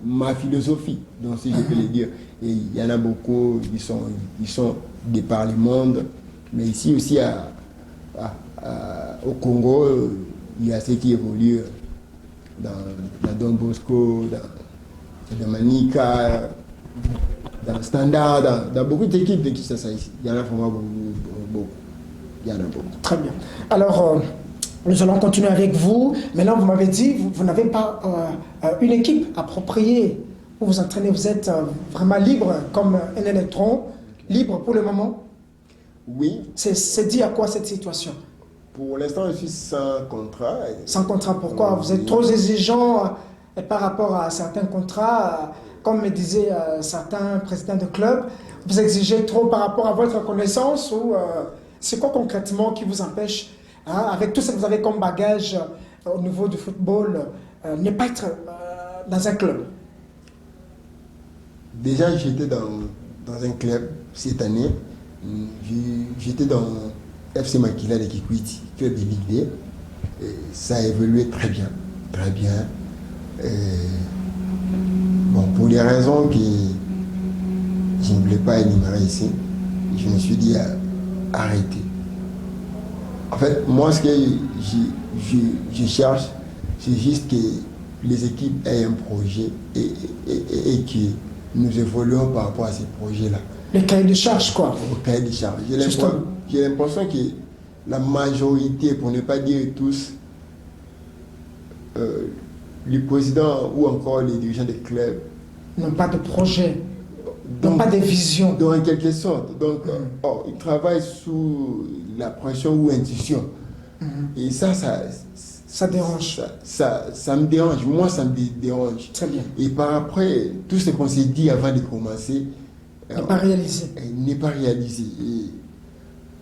[SPEAKER 2] ma philosophie. Donc, si je peux le dire. Et il y en a beaucoup, ils sont de par le monde. Mais ici aussi, au Congo, il y a ceux qui évoluent dans Don Bosco, dans Manika, dans le Standard, dans beaucoup d'équipes de Kinshasa ici. Il y en a vraiment beaucoup. Il y en a beaucoup.
[SPEAKER 1] Très bien. Alors, nous allons continuer avec vous. Maintenant, vous m'avez dit, vous n'avez pas une équipe appropriée pour vous entraîner. Vous êtes vraiment libre comme un électron, libre pour le moment.
[SPEAKER 2] Oui.
[SPEAKER 1] C'est dit à quoi cette situation?
[SPEAKER 2] Pour l'instant, je suis sans contrat.
[SPEAKER 1] Sans contrat, pourquoi? Vous êtes trop exigeant par rapport à certains contrats, comme me disaient certains présidents de club. Vous exigez trop par rapport à votre connaissance ou c'est quoi concrètement qui vous empêche, avec tout ce que vous avez comme bagage au niveau du football, ne pas être dans un club?
[SPEAKER 2] Déjà, j'étais dans un club cette année. J'étais dans FC Makila de Kikwiti, club de Ligue 2. Ça a évolué très bien. Très bien. Bon, pour des raisons que je ne voulais pas énumérer ici, je me suis dit arrêter. En fait, moi, ce que je cherche, c'est juste que les équipes aient un projet et que nous évoluons par rapport à ces projets-là.
[SPEAKER 1] Le cahier de charge, quoi.
[SPEAKER 2] Au cahier de charge. J'ai l'impression que la majorité, pour ne pas dire tous, les présidents ou encore les dirigeants des clubs
[SPEAKER 1] n'ont pas de projet, n'ont pas de vision.
[SPEAKER 2] En quelque sorte. Donc, ils travaillent sous la pression ou intuition. Et ça
[SPEAKER 1] dérange.
[SPEAKER 2] Ça me dérange. Moi, ça me dérange.
[SPEAKER 1] Très bien.
[SPEAKER 2] Et par après, tout ce qu'on s'est dit avant de commencer
[SPEAKER 1] n'est pas réalisé.
[SPEAKER 2] N'est pas réalisé.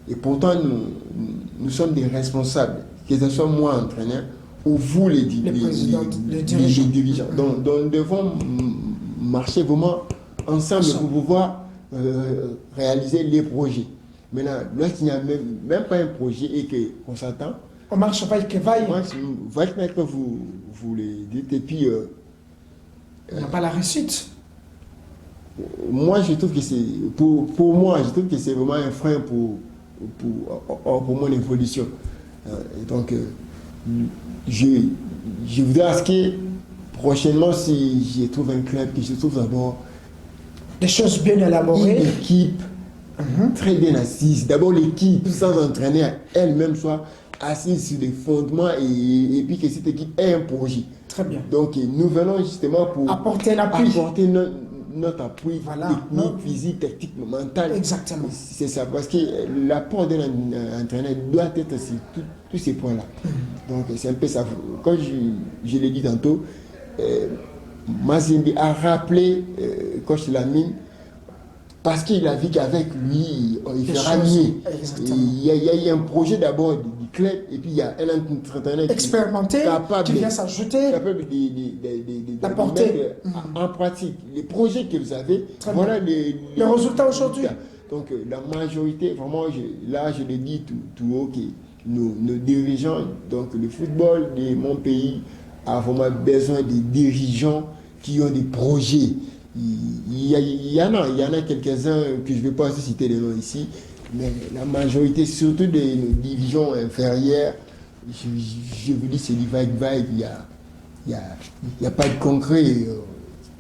[SPEAKER 2] Et pourtant, nous sommes des responsables, que ce soit moi, entraîneur, ou vous, les dirigeants. Donc, nous devons marcher vraiment ensemble pour pouvoir réaliser les projets. Maintenant, lorsqu'il n'y a même pas un projet et qu'on s'attend,
[SPEAKER 1] on marche vaille que vaille.
[SPEAKER 2] Vaille que vous le dites, et puis
[SPEAKER 1] il n'y a pas la réussite.
[SPEAKER 2] Moi, je trouve que c'est pour moi, je trouve que c'est vraiment un frein pour mon évolution. Et donc, je, je voudrais asker prochainement si je trouve un club, que je trouve d'abord
[SPEAKER 1] Des choses bien
[SPEAKER 2] une
[SPEAKER 1] élaborées.
[SPEAKER 2] équipe très bien assise. D'abord, l'équipe, sans entraîner elle-même, soit assise sur des fondements et puis que cette équipe ait un projet.
[SPEAKER 1] Très bien.
[SPEAKER 2] Donc, nous venons justement pour
[SPEAKER 1] Apporter l'appui.
[SPEAKER 2] apporter notre appui
[SPEAKER 1] Voilà.
[SPEAKER 2] technique, physique, tactique, mental.
[SPEAKER 1] Exactement.
[SPEAKER 2] C'est ça, parce que l'apport d'un entraîneur doit être sur tous ces points-là. Donc, c'est un peu ça. Comme je l'ai dit tantôt, Mazembe a rappelé coach Lamine parce qu'il a vu qu'avec lui, il
[SPEAKER 1] Des
[SPEAKER 2] fera
[SPEAKER 1] choses.
[SPEAKER 2] mieux.
[SPEAKER 1] Exactement.
[SPEAKER 2] Il y a eu un projet d'abord du club et puis il y a un entraîneur
[SPEAKER 1] Expérimenté, qui vient s'ajouter.
[SPEAKER 2] capable
[SPEAKER 1] D'apporter.
[SPEAKER 2] de mettre en pratique les projets que vous avez.
[SPEAKER 1] Très
[SPEAKER 2] Voilà
[SPEAKER 1] bien.
[SPEAKER 2] les
[SPEAKER 1] Le résultat aujourd'hui.
[SPEAKER 2] Donc la majorité, vraiment, là je le dis tout haut, que nos dirigeants, donc le football de mon pays a vraiment besoin de dirigeants qui ont des projets. Il y en a quelques-uns que je ne vais pas aussi citer les noms ici, mais la majorité, surtout des divisions inférieures, je vous dis, c'est du vague-vague, il y a pas de concret.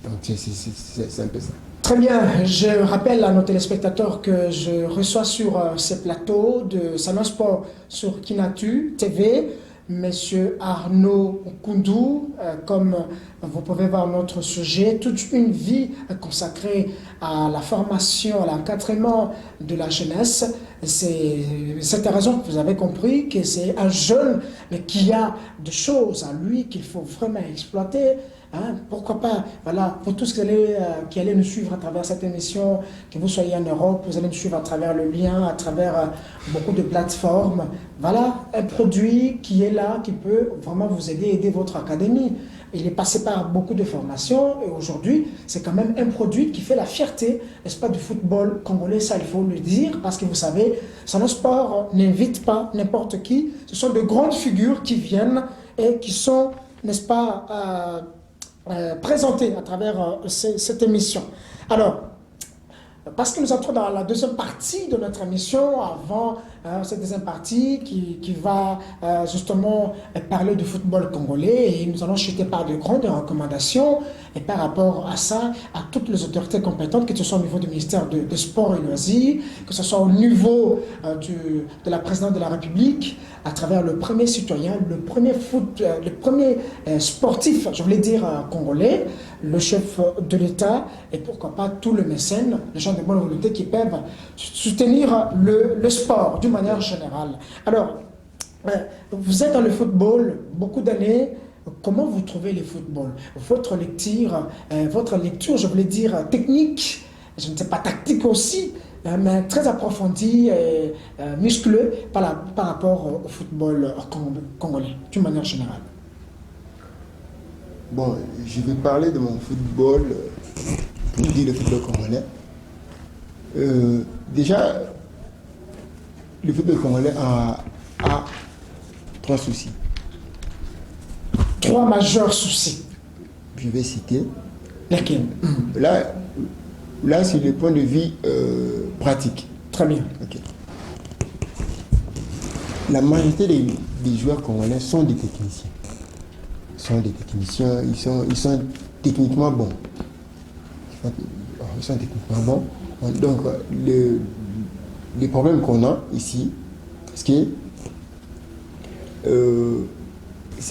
[SPEAKER 2] Donc c'est un peu ça.
[SPEAKER 1] Très bien, je rappelle à nos téléspectateurs que je reçois sur ces plateaux de Salon Sport sur Kinatu TV, Monsieur Arnaud Koundou, comme vous pouvez voir notre sujet, toute une vie consacrée à la formation, à l'encadrement de la jeunesse. C'est cette raison que vous avez compris que c'est un jeune mais qui a des choses à lui qu'il faut vraiment exploiter. Hein, pourquoi pas, voilà, pour tous qui allez nous suivre à travers cette émission, que vous soyez en Europe, vous allez nous suivre à travers le lien, à travers beaucoup de plateformes. Voilà, un produit qui est là, qui peut vraiment vous aider votre académie. Il est passé par beaucoup de formations et aujourd'hui, c'est quand même un produit qui fait la fierté, n'est-ce pas, du football congolais, ça il faut le dire, parce que vous savez, Salon Sport n'invite pas n'importe qui, ce sont de grandes figures qui viennent et qui sont, n'est-ce pas, présentées à travers cette émission. Alors, parce que nous entrons dans la deuxième partie de notre émission, avant cette deuxième partie qui va justement parler du football congolais, et nous allons chuter par de grandes recommandations et par rapport à ça, à toutes les autorités compétentes, que ce soit au niveau du ministère de Sport et Loisirs, que ce soit au niveau de la présidente de la République, à travers le premier citoyen, le premier sportif, je voulais dire congolais, le chef de l'État et pourquoi pas tous les mécènes, les gens de bonne volonté qui peuvent soutenir le sport d'une manière générale. Alors, vous êtes dans le football beaucoup d'années. Comment vous trouvez le football? Votre lecture, je voulais dire technique, je ne sais pas, tactique aussi, mais très approfondie et musclée par rapport au football congolais, d'une manière générale.
[SPEAKER 2] Bon, je vais parler de mon football, pour dire le football congolais. Déjà, le football congolais a 3 soucis.
[SPEAKER 1] 3 majeurs soucis.
[SPEAKER 2] Je vais citer.
[SPEAKER 1] Lesquels?
[SPEAKER 2] Là c'est le point de vue pratique.
[SPEAKER 1] Très bien.
[SPEAKER 2] Okay. La majorité des joueurs congolais sont des techniciens. Ils sont techniquement bons. Ils sont techniquement bons. Donc, les problèmes qu'on a ici, c'est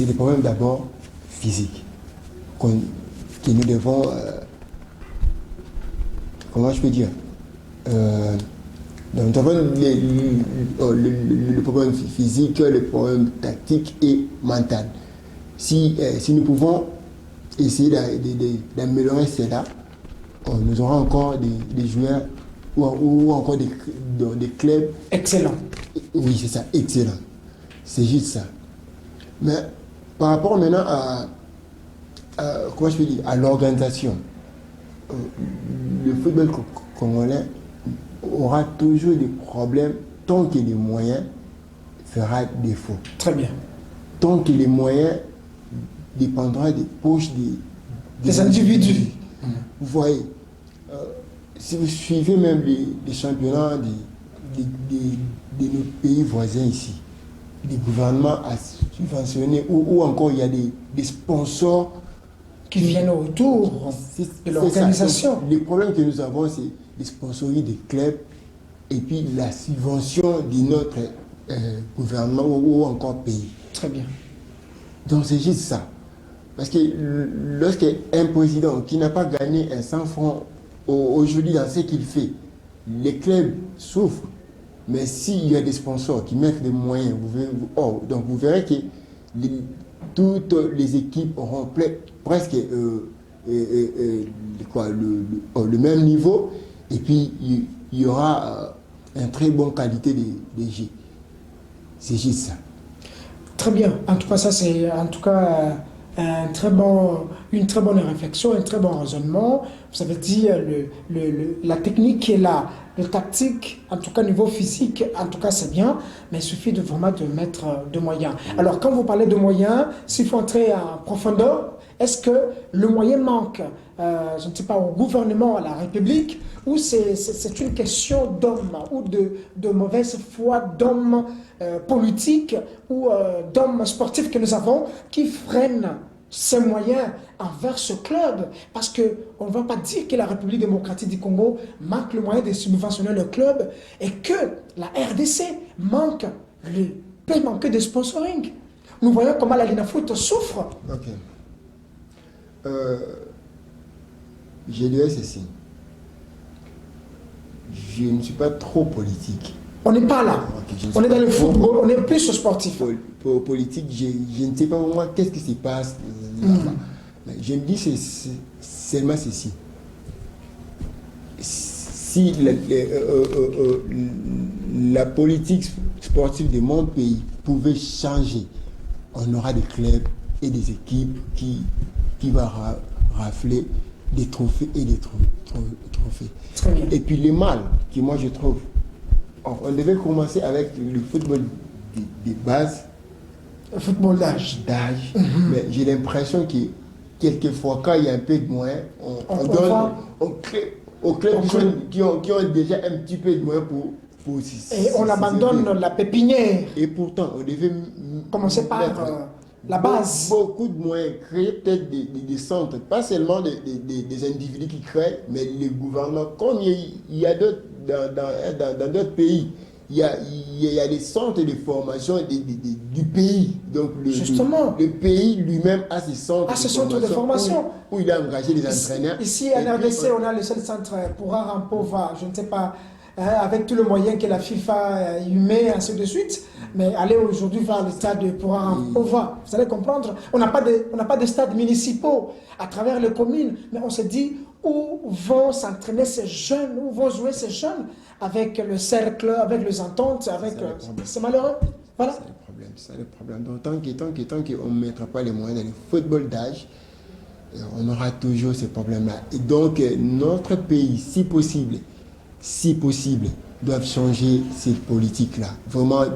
[SPEAKER 2] des problèmes d'abord physiques. Que nous devons, comment je peux dire, nous avons le problème physique, le problème tactique et mental. Si nous pouvons essayer d'améliorer cela, nous aurons encore des joueurs ou encore des clubs.
[SPEAKER 1] Excellent.
[SPEAKER 2] Oui, c'est ça, excellent. C'est juste ça. Mais par rapport maintenant comment je peux dire, à l'organisation, le football congolais aura toujours des problèmes tant que les moyens fera défaut.
[SPEAKER 1] Très bien.
[SPEAKER 2] Tant que les moyens dépendra des poches
[SPEAKER 1] des individus.
[SPEAKER 2] Vous voyez, si vous suivez même les championnats de nos pays voisins ici, des gouvernements à subventionner ou encore il y a des sponsors
[SPEAKER 1] qui viennent autour de l'organisation.
[SPEAKER 2] Le problème que nous avons, c'est les sponsoring des clubs et puis la subvention de notre gouvernement ou encore pays.
[SPEAKER 1] Très bien.
[SPEAKER 2] Donc c'est juste ça. Parce que lorsqu'un président qui n'a pas gagné un 100 francs aujourd'hui dans ce qu'il fait, les clubs souffrent. Mais s'il y a des sponsors qui mettent des moyens, donc vous verrez que toutes les équipes auront presque le même niveau et puis il y aura une très bonne qualité de jeu. C'est juste ça.
[SPEAKER 1] Très bien. En tout cas, ça c'est une très bonne réflexion, un très bon raisonnement. Vous avez dit la technique est là, le tactique, en tout cas niveau physique, en tout cas c'est bien, mais il suffit vraiment de mettre de moyens. Alors quand vous parlez de moyens, s'il faut entrer en profondeur, est-ce que le moyen manque, je ne sais pas, au gouvernement, à la République, ou c'est une question d'hommes ou de mauvaise foi d'hommes politiques ou d'hommes sportifs que nous avons qui freinent ces moyens envers ce club? Parce qu'on ne va pas dire que la République démocratique du Congo manque le moyen de subventionner le club et que la RDC peut manquer de sponsoring. Nous voyons comment la Linafoot souffre.
[SPEAKER 2] Ok. Je dirais ceci. Je ne suis pas trop politique.
[SPEAKER 1] On n'est pas là. Okay, on est dans le football, on est plus sportif.
[SPEAKER 2] Pour politique, je ne sais pas vraiment qu'est-ce qui se passe là-bas. Je me dis c'est seulement ceci. Si la politique sportive de mon pays pouvait changer, on aura des clubs et des équipes qui vont rafler des trophées et des trophées.
[SPEAKER 1] Très bien.
[SPEAKER 2] Et puis le mal que moi je trouve, on devait commencer avec le football de base.
[SPEAKER 1] Le football d'âge.
[SPEAKER 2] Mais j'ai l'impression que quelquefois, quand il y a un peu de moyens, on donne aux clubs qui ont déjà un petit peu de moyens pour
[SPEAKER 1] et on abandonne la pépinière.
[SPEAKER 2] Et pourtant, on devait
[SPEAKER 1] commencer par la base.
[SPEAKER 2] Beaucoup de moyens, créer peut-être des centres, pas seulement des individus qui créent, mais les gouvernements, comme il y a d'autres dans d'autres pays. Il y a des centres de formation du pays. Donc le pays lui-même a ses centres,
[SPEAKER 1] de formation
[SPEAKER 2] où il a engagé les entraîneurs.
[SPEAKER 1] Ici, à RDC, on a le seul centre pour Arampova, je ne sais pas, avec tout le moyen que la FIFA y met, ainsi de suite. Mais aller aujourd'hui vers le stade pour Arampova, vous allez comprendre, on n'a pas de stades municipaux à travers les communes, mais on se dit où vont s'entraîner ces jeunes, où vont jouer ces jeunes avec le cercle, avec les ententes, avec... C'est malheureux. Voilà.
[SPEAKER 2] C'est le problème. Donc tant qu'on ne mettra pas les moyens dans le football d'âge, on aura toujours ces problèmes-là. Et donc notre pays, si possible, doivent changer cette politique-là. Vraiment,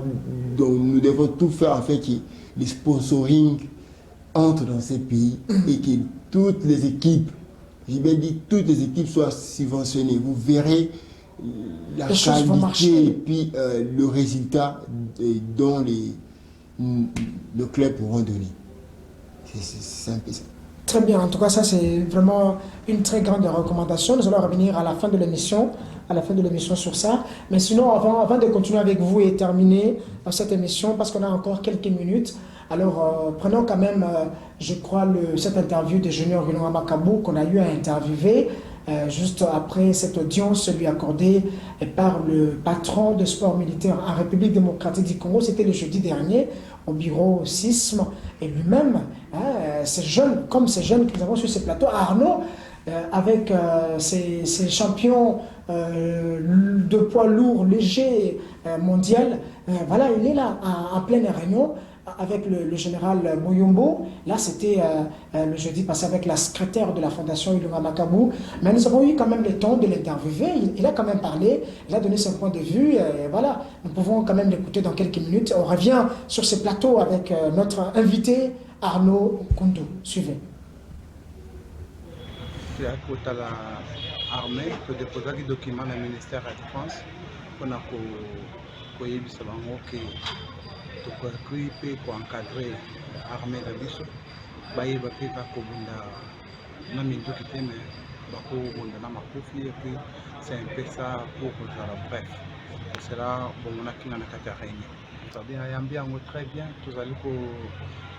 [SPEAKER 2] donc, nous devons tout faire afin que les sponsoring entrent dans ces pays et que toutes les équipes, j'ai bien dit, toutes les équipes soient subventionnées. Vous verrez la qualité et puis le résultat dont le club pourront donner. C'est un peu ça.
[SPEAKER 1] Très bien, en tout cas ça c'est vraiment une très grande recommandation. Nous allons revenir à la fin de l'émission, sur ça. Mais sinon avant de continuer avec vous et terminer cette émission, parce qu'on a encore quelques minutes, alors prenons quand même, je crois, cette interview de Junior William Makabou qu'on a eu à interviewer juste après cette audience lui accordée par le patron de sport militaire en République démocratique du Congo. C'était le jeudi dernier au bureau SISM, et lui-même, ces jeunes que nous avons sur ce plateau, Arnaud, avec ces champions de poids lourd, léger, mondial, voilà, il est là en pleine réunion avec le général Moyombo. Là, c'était le jeudi passé avec la secrétaire de la fondation Ilunga Makabou. Mais nous avons eu quand même le temps de l'interviewer. Il a quand même parlé, il a donné son point de vue. Et voilà, nous pouvons quand même l'écouter dans quelques minutes. On revient sur ce plateau avec notre invité Arnaud Koundou. Suivez.
[SPEAKER 3] Je suis à côté de l'armée pour déposer des documents au ministère de la Défense pour que tokoki mpe koencadre armée na biso bayeba mpe bakobunda na minduki te me bakobunda na makufi et puis c'est un peu ça pour kozala bref cela bomonaki nga na kati ya réunion c'est-à-dire ayambi yango très bien tozali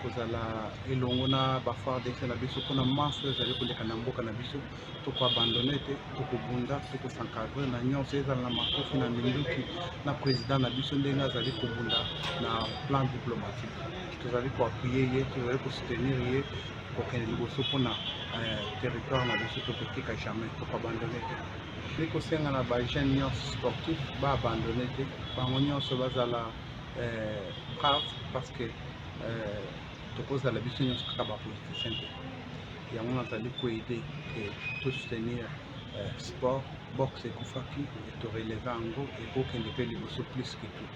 [SPEAKER 3] kozala elongo na bafardc na biso mpona maso ezali koleka na mboka na biso tokoabandone te tokobunda tokosencadre na nyonso ezala na makofi na minduki na président na biso ndenge azali kobunda na plan diplomatique tozali koappuye ye tozali kosoutenir ye kokende liboso mpona territoire na biso tokotika jamais tokoabandone te mpe kosenga na bajeune nyonso sportif baabandone te bango nyonso bazala brave parce que tokozala biso nyonso kaka bapoliticien te yango nazali koaide ke tosoutenir sport boxe ekufaki etoreleve yango ekokende mpe liboso plus que tout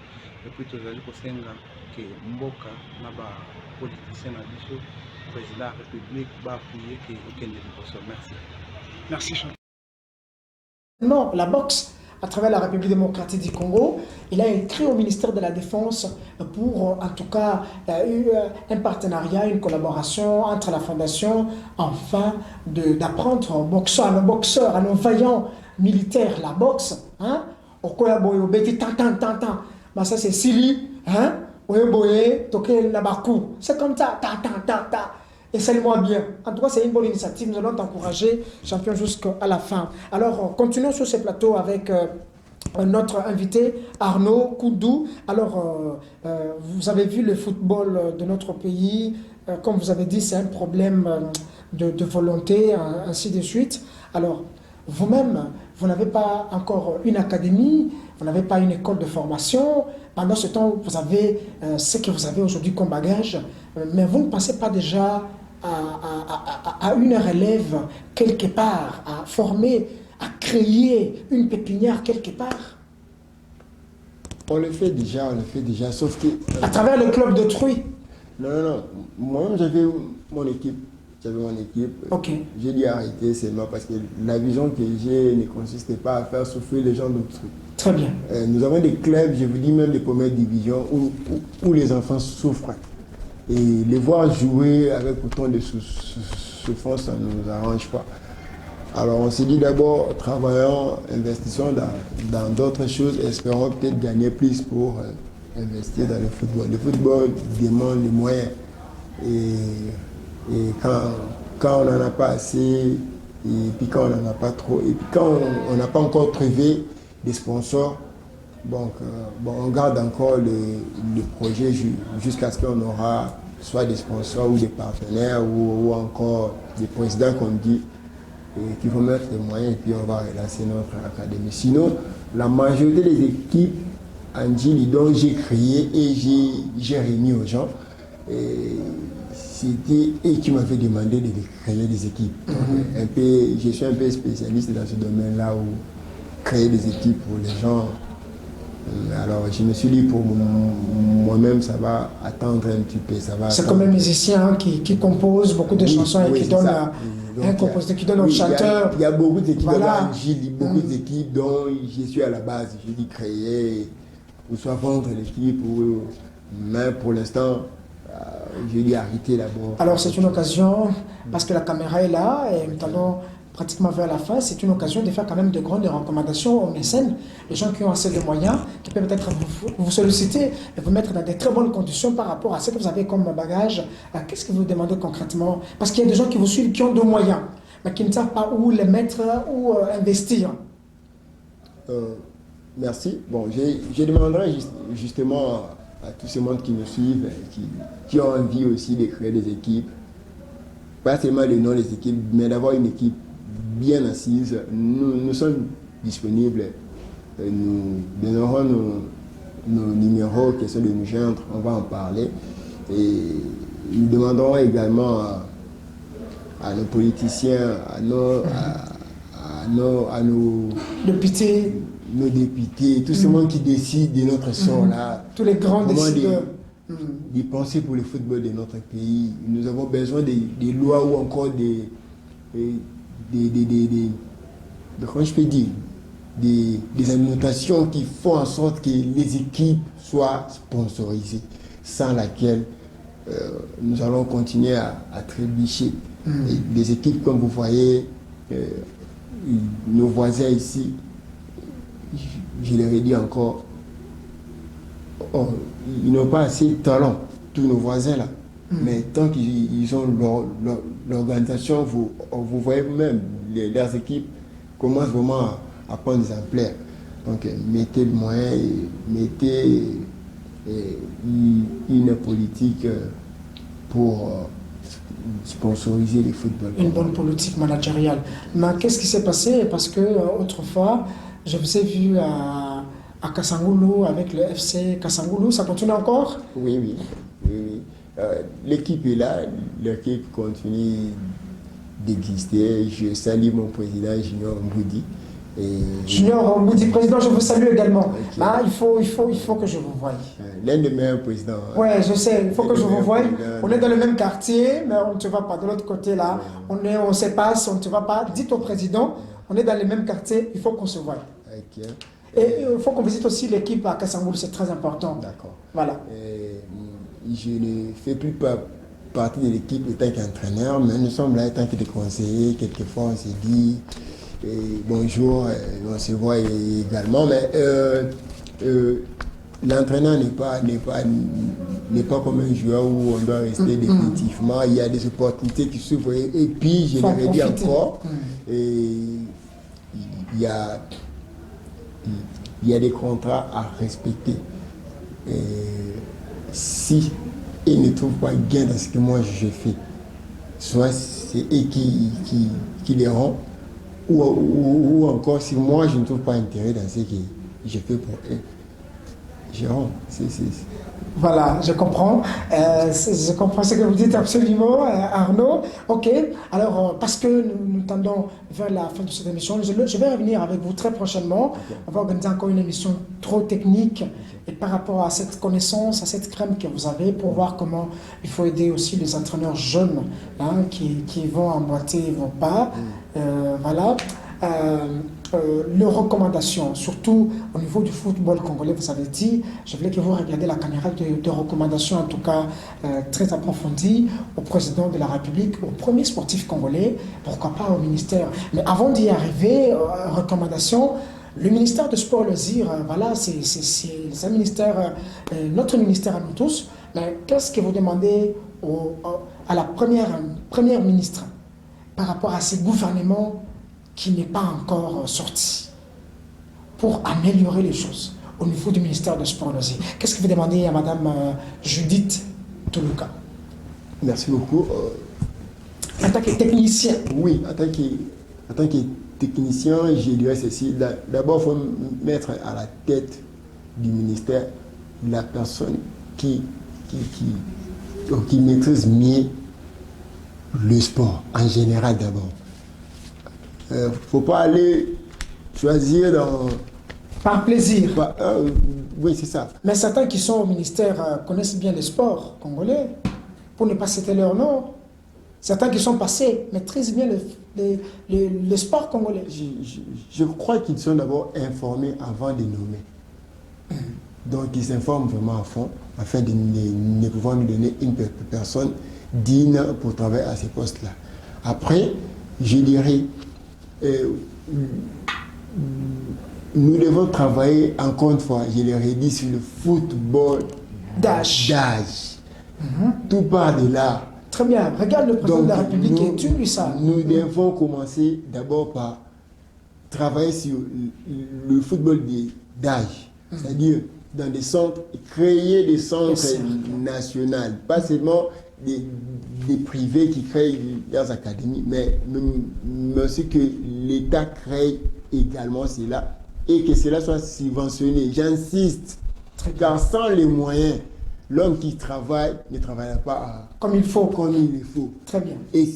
[SPEAKER 3] epuis tozali kosenga ke mboka na bapoliticien na biso président ya république baappuye ke ekende liboso merci.
[SPEAKER 1] Merci. Non, la boxe, à travers la République démocratique du Congo, il a écrit au ministère de la Défense pour, en tout cas, un partenariat, une collaboration entre la fondation, afin d'apprendre aux boxeurs, à nos vaillants militaires, la boxe. Hein? Ça c'est Sili, hein? C'est comme ça, et salut-moi bien. En tout cas, c'est une bonne initiative. Nous allons t'encourager, champion, jusqu'à la fin. Alors, continuons sur ce plateau avec notre invité, Arnaud Koundou. Alors, vous avez vu le football de notre pays. Comme vous avez dit, c'est un problème de volonté, ainsi de suite. Alors, vous-même, vous n'avez pas encore une académie, vous n'avez pas une école de formation. Pendant ce temps, vous avez ce que vous avez aujourd'hui comme bagage. Mais vous ne pensez pas déjà à une relève quelque part, à former, à créer une pépinière quelque part?
[SPEAKER 2] On le fait déjà, sauf que...
[SPEAKER 1] à travers le club d'autrui?
[SPEAKER 2] Non. Moi, j'avais mon équipe.
[SPEAKER 1] Ok.
[SPEAKER 2] J'ai dû arrêter seulement parce que la vision que j'ai ne consistait pas à faire souffrir les gens d'autrui.
[SPEAKER 1] Très bien.
[SPEAKER 2] Nous avons des clubs, je vous dis même des premières divisions, où les enfants souffrent. Et les voir jouer avec autant de souffrance, ça ne nous arrange pas. Alors on s'est dit d'abord, travaillons, investissons dans d'autres choses, espérons peut-être gagner plus pour investir dans le football. Le football demande les moyens. Et quand on n'en a pas assez, et puis quand on n'en a pas trop, et puis quand on n'a pas encore trouvé des sponsors, donc on garde encore le projet jusqu'à ce qu'on aura soit des sponsors ou des partenaires ou encore des présidents qu'on dit qui vont mettre les moyens et puis on va relancer notre académie. Sinon, la majorité des équipes Anjili dont j'ai créé et j'ai remis aux gens, c'était eux qui m'avaient demandé de créer des équipes. Je suis un peu spécialiste dans ce domaine-là où créer des équipes pour les gens. Alors je me suis dit pour moi-même ça va attendre un petit peu.
[SPEAKER 1] C'est comme un musicien qui compose beaucoup de chansons et qui donne un compositeur, qui donne un chanteur.
[SPEAKER 2] Il y a beaucoup d'équipes, voilà. Beaucoup d'équipes dont je suis à la base. J'ai dit créer, ou soit vendre l'équipe, mais pour l'instant j'ai dit arrêter d'abord.
[SPEAKER 1] Alors c'est une occasion, parce que la caméra est là et nous allons pratiquement vers la fin, c'est une occasion de faire quand même de grandes recommandations aux mécènes, les gens qui ont assez de moyens, qui peuvent peut-être vous solliciter et vous mettre dans de très bonnes conditions par rapport à ce que vous avez comme bagage. Qu'est-ce que vous demandez concrètement? Parce qu'il y a des gens qui vous suivent, qui ont de moyens, mais qui ne savent pas où les mettre, où investir.
[SPEAKER 2] Merci. Bon, je demanderai justement à tous ces monde qui me suivent, qui ont envie aussi de créer des équipes, pas seulement le nom des équipes, mais d'avoir une équipe bien assise. Nous sommes disponibles. Nous donnerons nos numéros, question de nous joindre, on va en parler. Et nous demanderons également à nos politiciens, à nos députés, tous ces monde qui décident de notre sort là.
[SPEAKER 1] Tous les grands décideurs.
[SPEAKER 2] Des pensées pour le football de notre pays. Nous avons besoin des lois ou encore comment je peux dire, des annotations qui font en sorte que les équipes soient sponsorisées. sans laquelle nous allons continuer à trébucher. Et des équipes, comme vous voyez, nos voisins ici, je leur ai dit encore, ils n'ont pas assez de talent, tous nos voisins là. Mais tant qu'ils ont l'organisation, vous voyez même, leurs équipes commencent vraiment à prendre des ampleurs. Donc mettez le moyen, mettez une politique pour sponsoriser le football.
[SPEAKER 1] Une bonne politique managériale. Mais qu'est-ce qui s'est passé? Parce que autrefois, je vous ai vu à Kassangoulou avec le FC Kassangoulou, ça continue encore?
[SPEAKER 2] Oui. L'équipe est là, l'équipe continue d'exister. Je salue mon président Junior Mboudi.
[SPEAKER 1] Junior Mboudi, président, je vous salue également. Okay. Ah, il faut que je vous voie.
[SPEAKER 2] L'un des meilleurs présidents.
[SPEAKER 1] Oui, je sais, il faut que je vous voie. On est dans le même quartier, mais on ne te va pas. De l'autre côté, là, on se passe, on ne te va pas. Dites au président, on est dans le même quartier, il faut qu'on se voie.
[SPEAKER 2] Okay.
[SPEAKER 1] Et il faut qu'on visite aussi l'équipe à Kassangoulou, c'est très important.
[SPEAKER 2] D'accord.
[SPEAKER 1] Voilà.
[SPEAKER 2] Je ne fais plus partie de l'équipe en tant qu'entraîneur, mais nous sommes là en tant que des conseillers. Quelquefois, on se dit bonjour, on se voit également, mais l'entraîneur n'est pas comme un joueur où on doit rester définitivement. Il y a des opportunités qui s'ouvrent. Et puis, je l'avais dit encore, il y a des contrats à respecter. Si ils ne trouvent pas gain dans ce que moi je fais, soit c'est eux qui les rendent, ou encore si moi je ne trouve pas intérêt dans ce que je fais pour eux, je rends.
[SPEAKER 1] Voilà, je comprends. Je comprends ce que vous dites absolument, Arnaud. Ok, alors parce que nous tendons vers la fin de cette émission, je vais revenir avec vous très prochainement. Okay. On va organiser encore une émission trop technique et par rapport à cette connaissance, à cette crème que vous avez pour voir comment il faut aider aussi les entraîneurs jeunes qui vont emboîter vos pas. Voilà. Les recommandations, surtout au niveau du football congolais, vous avez dit, je voulais que vous regardiez la caméra de recommandations, en tout cas très approfondies, au président de la République, au premier sportif congolais, pourquoi pas au ministère. Mais avant d'y arriver, recommandations, le ministère de Sport et Loisirs, voilà, c'est un ministère, notre ministère à nous tous, mais qu'est-ce que vous demandez à la première ministre par rapport à ces gouvernements qui n'est pas encore sorti pour améliorer les choses au niveau du ministère de Sport et Loisirs? Qu'est-ce que vous demandez à Madame Judith Toluka?
[SPEAKER 2] Merci beaucoup.
[SPEAKER 1] En tant que technicien.
[SPEAKER 2] Oui, en tant que technicien, je dirais ceci. D'abord, il faut mettre à la tête du ministère la personne qui maîtrise mieux le sport en général d'abord. Il ne faut pas aller choisir dans...
[SPEAKER 1] Par plaisir.
[SPEAKER 2] Oui, c'est ça.
[SPEAKER 1] Mais certains qui sont au ministère connaissent bien le sport congolais, pour ne pas citer leur nom. Certains qui sont passés maîtrisent bien le sport congolais.
[SPEAKER 2] Je crois qu'ils sont d'abord informés avant de nommer. Donc ils s'informent vraiment à fond, afin de pouvoir nous donner une personne digne pour travailler à ces postes-là. Après, je dirais... nous devons travailler encore une fois, je l'ai dit, sur le football d'âge. Tout part de là.
[SPEAKER 1] Très bien, regarde le président de la République et tu lui ça.
[SPEAKER 2] Nous devons commencer d'abord par travailler sur le football d'âge, c'est-à-dire dans des centres, créer des centres nationaux, pas seulement des privés qui créent leurs académies, mais aussi que l'État crée également cela et que cela soit subventionné. J'insiste, car sans les moyens, l'homme qui travaille ne travaillera pas
[SPEAKER 1] comme il faut.
[SPEAKER 2] Très bien. Et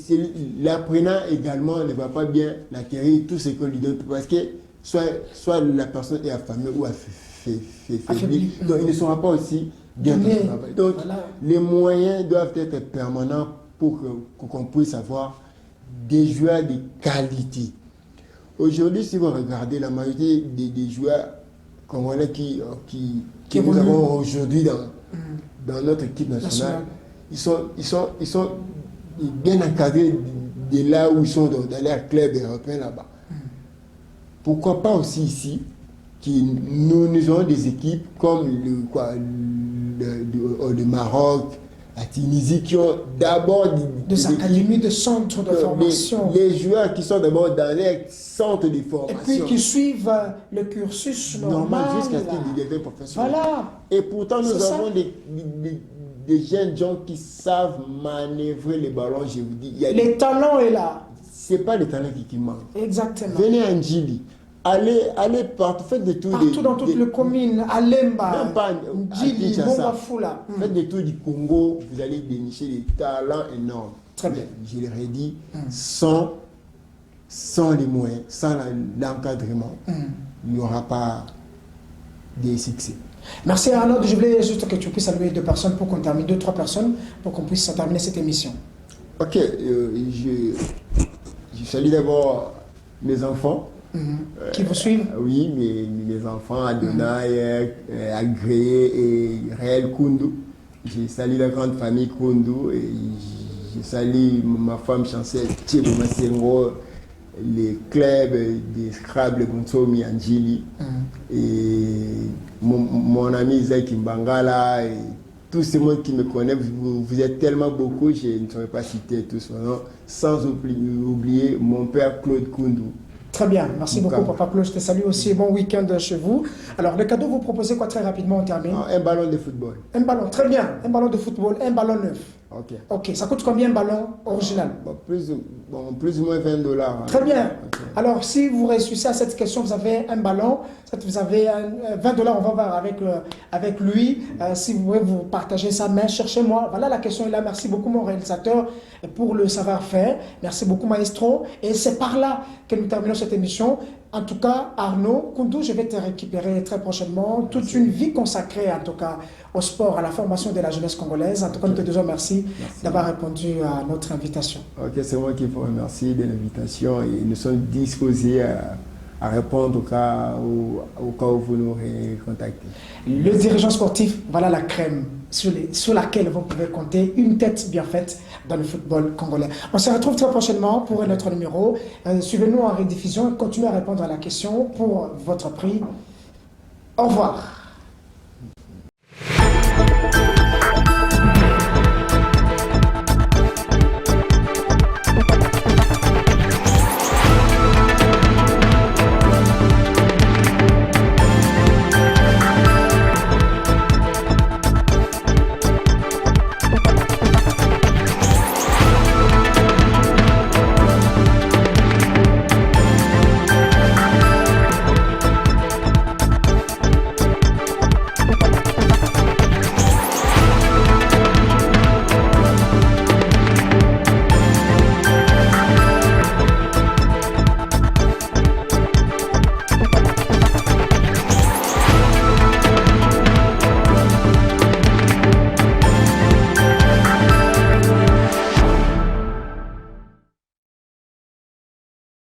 [SPEAKER 2] l'apprenant également ne va pas bien l'acquérir tout ce qu'on lui donne, parce que soit la personne est affamée ou affaiblie, donc il ne sera pas aussi bien travail. Donc voilà. Les moyens doivent être permanents pour qu'on puisse avoir des joueurs de qualité. Aujourd'hui, si vous regardez la majorité des joueurs congolais qui nous avons aujourd'hui dans notre équipe nationale, ils sont bien encadrés de là où ils sont dans leur club européen là-bas. Pourquoi pas aussi ici, nous avons des équipes comme le Maroc, la Tunisie, qui ont d'abord
[SPEAKER 1] des académies, des centres de formation.
[SPEAKER 2] Les joueurs qui sont d'abord dans les centres de formation.
[SPEAKER 1] Et puis qui suivent le cursus normal.
[SPEAKER 2] Jusqu'à ce qu'ils deviennent professionnels.
[SPEAKER 1] Voilà.
[SPEAKER 2] Et pourtant, nous avons des jeunes gens qui savent manœuvrer les ballons, je vous dis.
[SPEAKER 1] Les talents est là.
[SPEAKER 2] Ce n'est pas les talents qui manquent.
[SPEAKER 1] Exactement.
[SPEAKER 2] Venez à Ndjili. Allez partout, faites des tours.
[SPEAKER 1] Partout dans toutes les communes, à Lemba,
[SPEAKER 2] même pas
[SPEAKER 1] Ndjili, Bongafula.
[SPEAKER 2] Faites des tours du Congo, vous allez dénicher des talents énormes.
[SPEAKER 1] Très bien.
[SPEAKER 2] Je l'ai dit, sans les moyens, sans l'encadrement, il n'y aura pas de succès.
[SPEAKER 1] Merci Arnaud. Je voulais juste que tu puisses saluer 2 personnes pour qu'on termine, 2-3 personnes pour qu'on puisse terminer cette émission.
[SPEAKER 2] Ok, je salue d'abord mes enfants.
[SPEAKER 1] Qui vous suivent?
[SPEAKER 2] Oui, mes enfants, Adonai, Agréé et Réel Koundou. Je salue la grande famille Koundou et je salue ma femme Chancel Thiebo Masengo, les clubs des Scrabble Gonsomi Ndjili et mon ami Zaki Mbangala et tous ces monde qui me connaissent. Vous êtes tellement beaucoup, je ne saurais pas citer tous, sans oublier mon père Claude Koundou.
[SPEAKER 1] Très bien, merci beaucoup Papa Claude, je te salue aussi, bon week-end chez vous. Alors le cadeau, vous proposez quoi très rapidement, on termine?
[SPEAKER 2] Un ballon de football.
[SPEAKER 1] Un ballon, très bien, un ballon de football, un ballon neuf. Ok, ça coûte combien un ballon original?
[SPEAKER 2] Plus ou moins $20.
[SPEAKER 1] Très bien. Alors si vous réussissez à cette question, vous avez un ballon, vous avez $20, on va voir avec lui. Si vous pouvez vous partager ça, mais cherchez-moi. Voilà, la question est là. Merci beaucoup mon réalisateur pour le savoir-faire. Merci beaucoup maestro. Et c'est par là que nous terminons cette émission. En tout cas, Arnaud Koundou, je vais te récupérer très prochainement. Toute une vie consacrée, en tout cas, au sport, à la formation de la jeunesse congolaise. En tout cas, nous te disons merci d'avoir répondu à notre invitation.
[SPEAKER 2] Ok, c'est moi qui vous remercie de l'invitation et nous sommes disposés à répondre au cas où vous nous recontactez.
[SPEAKER 1] Le dirigeant sportif, voilà la crème sur laquelle vous pouvez compter, une tête bien faite dans le football congolais. On se retrouve très prochainement pour un autre numéro. Suivez-nous en rediffusion et continuez à répondre à la question pour votre prix. Au revoir.